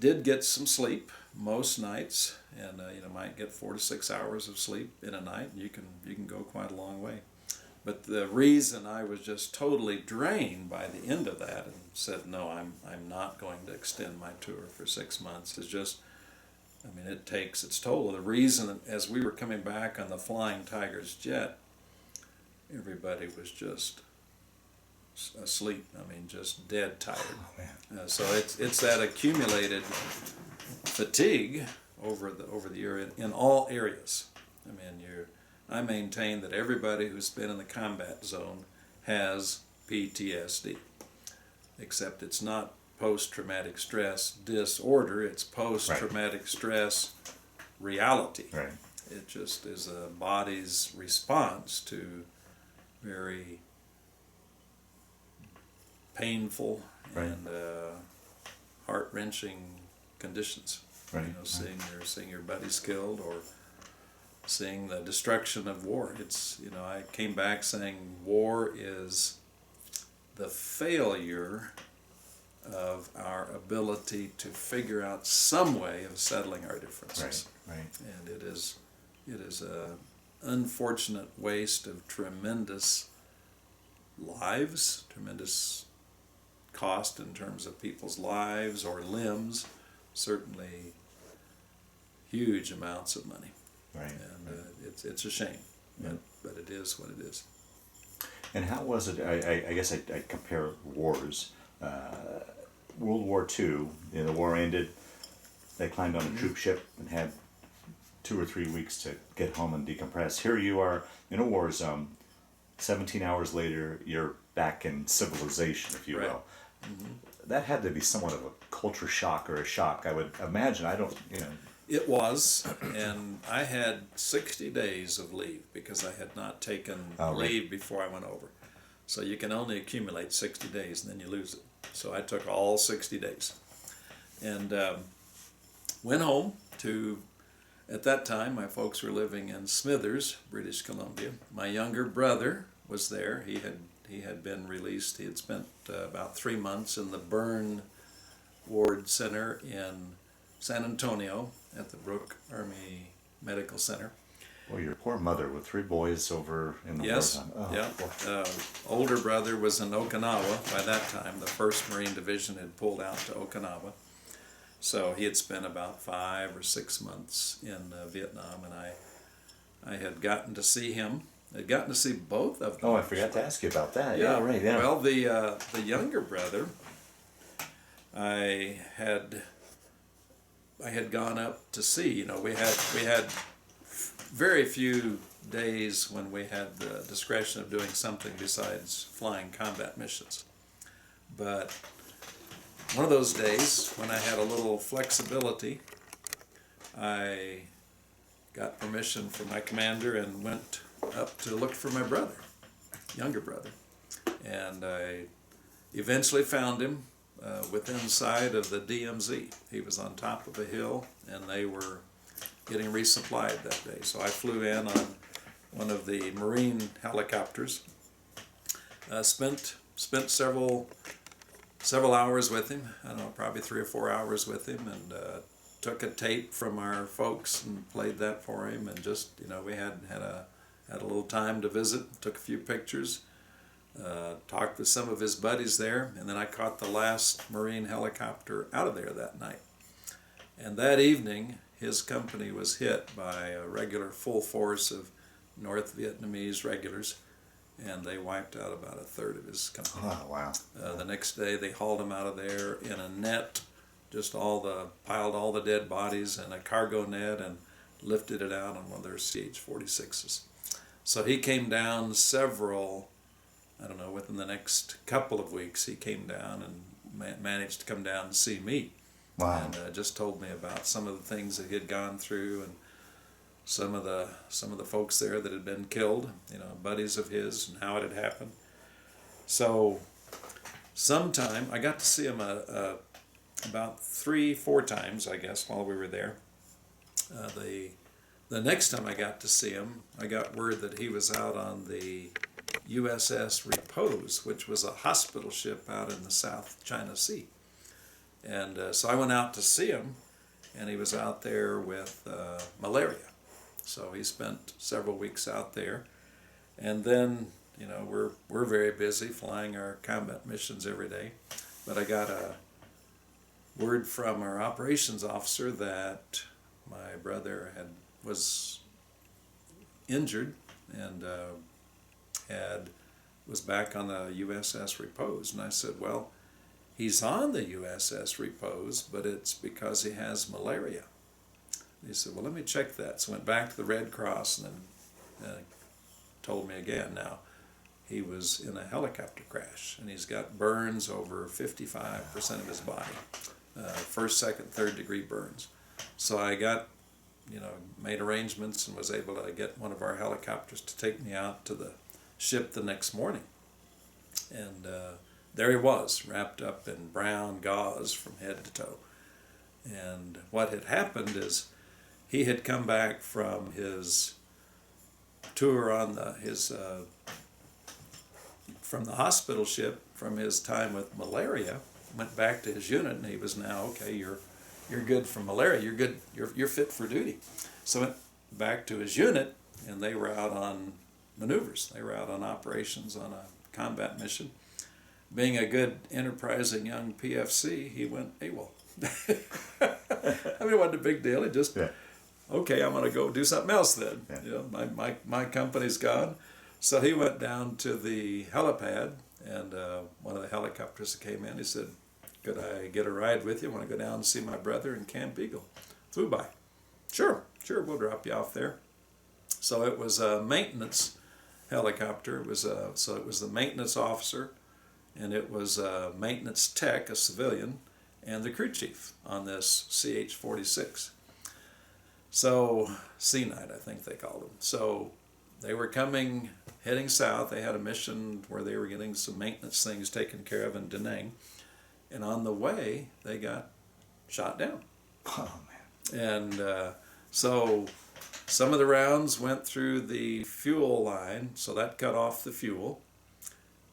did get some sleep most nights, and might get 4 to 6 hours of sleep in a night. You can go quite a long way. But the reason I was just totally drained by the end of that and said, no, I'm not going to extend my tour for 6 months is just, it takes its toll. The reason, as we were coming back on the Flying Tigers jet, everybody was just asleep. Just dead tired. So it's that accumulated fatigue over the year in all areas. I maintain that everybody who's been in the combat zone has PTSD, except it's not post-traumatic stress disorder, it's post-traumatic stress reality. Right. It just is a body's response to very painful and heart-wrenching conditions. Right. Seeing your buddies killed, or seeing the destruction of war. It's, I came back saying war is the failure of our ability to figure out some way of settling our differences. Right. And it is a unfortunate waste of tremendous lives, tremendous cost in terms of people's lives or limbs, certainly huge amounts of money. Right. And it's a shame, but it is what it is. And how was it? I guess I compare wars. World War II, the war ended. They climbed on a troop ship and had 2 or 3 weeks to get home and decompress. Here you are in a war zone. 17 hours later, you're back in civilization, if you will. That had to be somewhat of a culture shock or a shock, I would imagine. It was, and I had 60 days of leave because I had not taken leave before I went over. So you can only accumulate 60 days and then you lose it. So I took all 60 days and went home to, at that time, my folks were living in Smithers, British Columbia. My younger brother was there. He had been released. He had spent about 3 months in the burn ward center in San Antonio at the Brooke Army Medical Center. Well, your poor mother with 3 boys over in the war zone. Older brother was in Okinawa by that time. The 1st Marine Division had pulled out to Okinawa. So he had spent about 5 or 6 months in Vietnam, and I had gotten to see him. I'd gotten to see both of them. Oh, I forgot to ask you about that. Yeah, right. Yeah. Well, the younger brother, I had gone up to see. We had very few days when we had the discretion of doing something besides flying combat missions. But one of those days when I had a little flexibility, I got permission from my commander and went up to look for my brother, younger brother. And I eventually found him within sight of the DMZ. He was on top of a hill, and they were getting resupplied that day. So I flew in on one of the Marine helicopters. Spent several hours with him. I don't know, probably 3 or 4 hours with him, and took a tape from our folks and played that for him. And just we had a little time to visit. Took a few pictures. Talked with some of his buddies there, and then I caught the last Marine helicopter out of there that night. And that evening, his company was hit by a regular full force of North Vietnamese regulars, and they wiped out about 1/3 of his company. Oh, wow. The next day, they hauled him out of there in a net, just piled all the dead bodies in a cargo net and lifted it out on one of their CH-46s. So he came down within the next couple of weeks, he came down and managed to come down and see me. Wow. And just told me about some of the things that he had gone through, and some of the folks there that had been killed, buddies of his, and how it had happened. So sometime I got to see him about 3-4 times, I guess, while we were there. The next time I got to see him, I got word that he was out on the USS Repose, which was a hospital ship out in the South China Sea. And so I went out to see him, and he was out there with malaria. So he spent several weeks out there. And then, we're very busy flying our combat missions every day. But I got a word from our operations officer that my brother was injured and was back on the USS Repose. And I said, well, he's on the USS Repose, but it's because he has malaria. And he said, well, let me check that. So I went back to the Red Cross, and then told me again. Now, he was in a helicopter crash, and he's got burns over 55% of his body. First, second, third degree burns. So I got, made arrangements and was able to get one of our helicopters to take me out to the ship the next morning. And there he was, wrapped up in brown gauze from head to toe. And what had happened is he had come back from his tour on from the hospital ship, from his time with malaria, went back to his unit, and he was now, okay, you're good from malaria, you're good, you're fit for duty. So went back to his unit, and they were out on maneuvers. They were out on operations on a combat mission. Being a good, enterprising young PFC, he went AWOL. I mean, it wasn't a big deal. He just, okay, I'm going to go do something else then. Yeah. My company's gone. So he went down to the helipad, and one of the helicopters that came in, he said, could I get a ride with you? I want to go down and see my brother in Camp Eagle. Flew by. Sure, we'll drop you off there. So it was a maintenance helicopter. It was the maintenance officer, and it was a maintenance tech, a civilian, and the crew chief on this CH-46. So, C-Night, I think they called him. So they were heading south. They had a mission where they were getting some maintenance things taken care of in Da Nang. And on the way, they got shot down. Oh, man. And so some of the rounds went through the fuel line, so that cut off the fuel.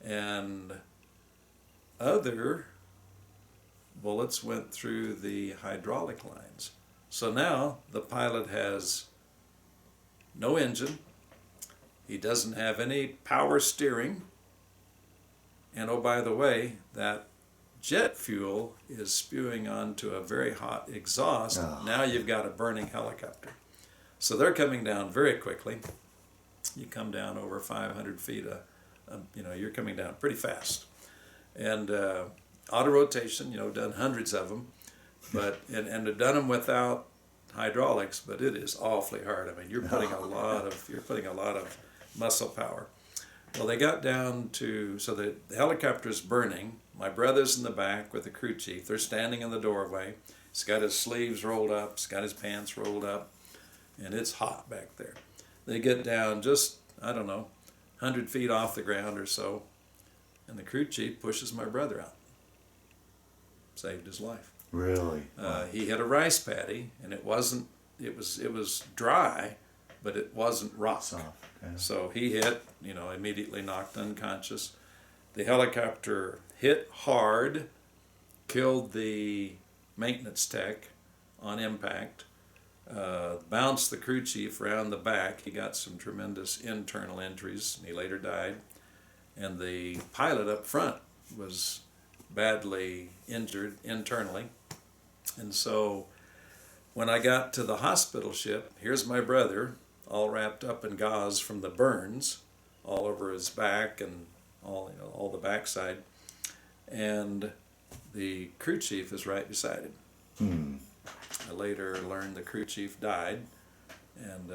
And other bullets went through the hydraulic lines. So now the pilot has no engine, he doesn't have any power steering, and oh, by the way, that jet fuel is spewing onto a very hot exhaust. Oh. Now you've got a burning helicopter. So they're coming down very quickly. You come down over 500 feet, you're coming down pretty fast. And auto rotation, done hundreds of them, but and done them without hydraulics, but it is awfully hard. I mean, you're putting a lot of muscle power. Well, they got down to, so the helicopter's burning. My brother's in the back with the crew chief. They're standing in the doorway. He's got his sleeves rolled up. He's got his pants rolled up. And it's hot back there. They get down just, 100 feet off the ground or so. And the crew chief pushes my brother out. Saved his life. Really? He hit a rice paddy, and it was dry, but it wasn't rock. Soft, yeah. So he hit, immediately knocked unconscious. The helicopter hit hard, killed the maintenance tech on impact, bounced the crew chief around the back. He got some tremendous internal injuries, and he later died. And the pilot up front was badly injured internally. And so when I got to the hospital ship, here's my brother, all wrapped up in gauze from the burns, all over his back and all the backside. And the crew chief is right beside him. I later learned the crew chief died, and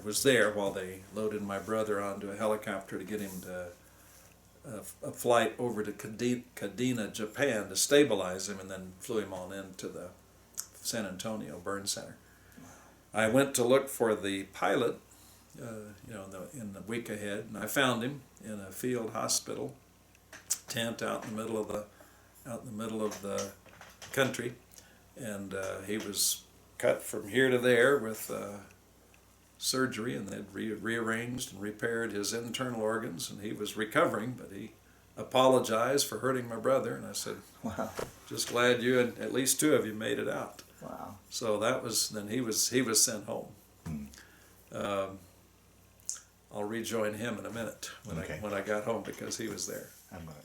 was there while they loaded my brother onto a helicopter to get him to a flight over to Kadena, Japan, to stabilize him, and then flew him on into the San Antonio Burn Center. I went to look for the pilot, in the week ahead, and I found him in a field hospital tent out in the middle of the country, and he was cut from here to there with surgery, and they'd rearranged and repaired his internal organs, and he was recovering, but he apologized for hurting my brother, and I said, Wow. just glad you and at least two of you made it out. Wow. So then he was sent home. I'll rejoin him in a minute when Okay. I got home, because he was there. I'm gonna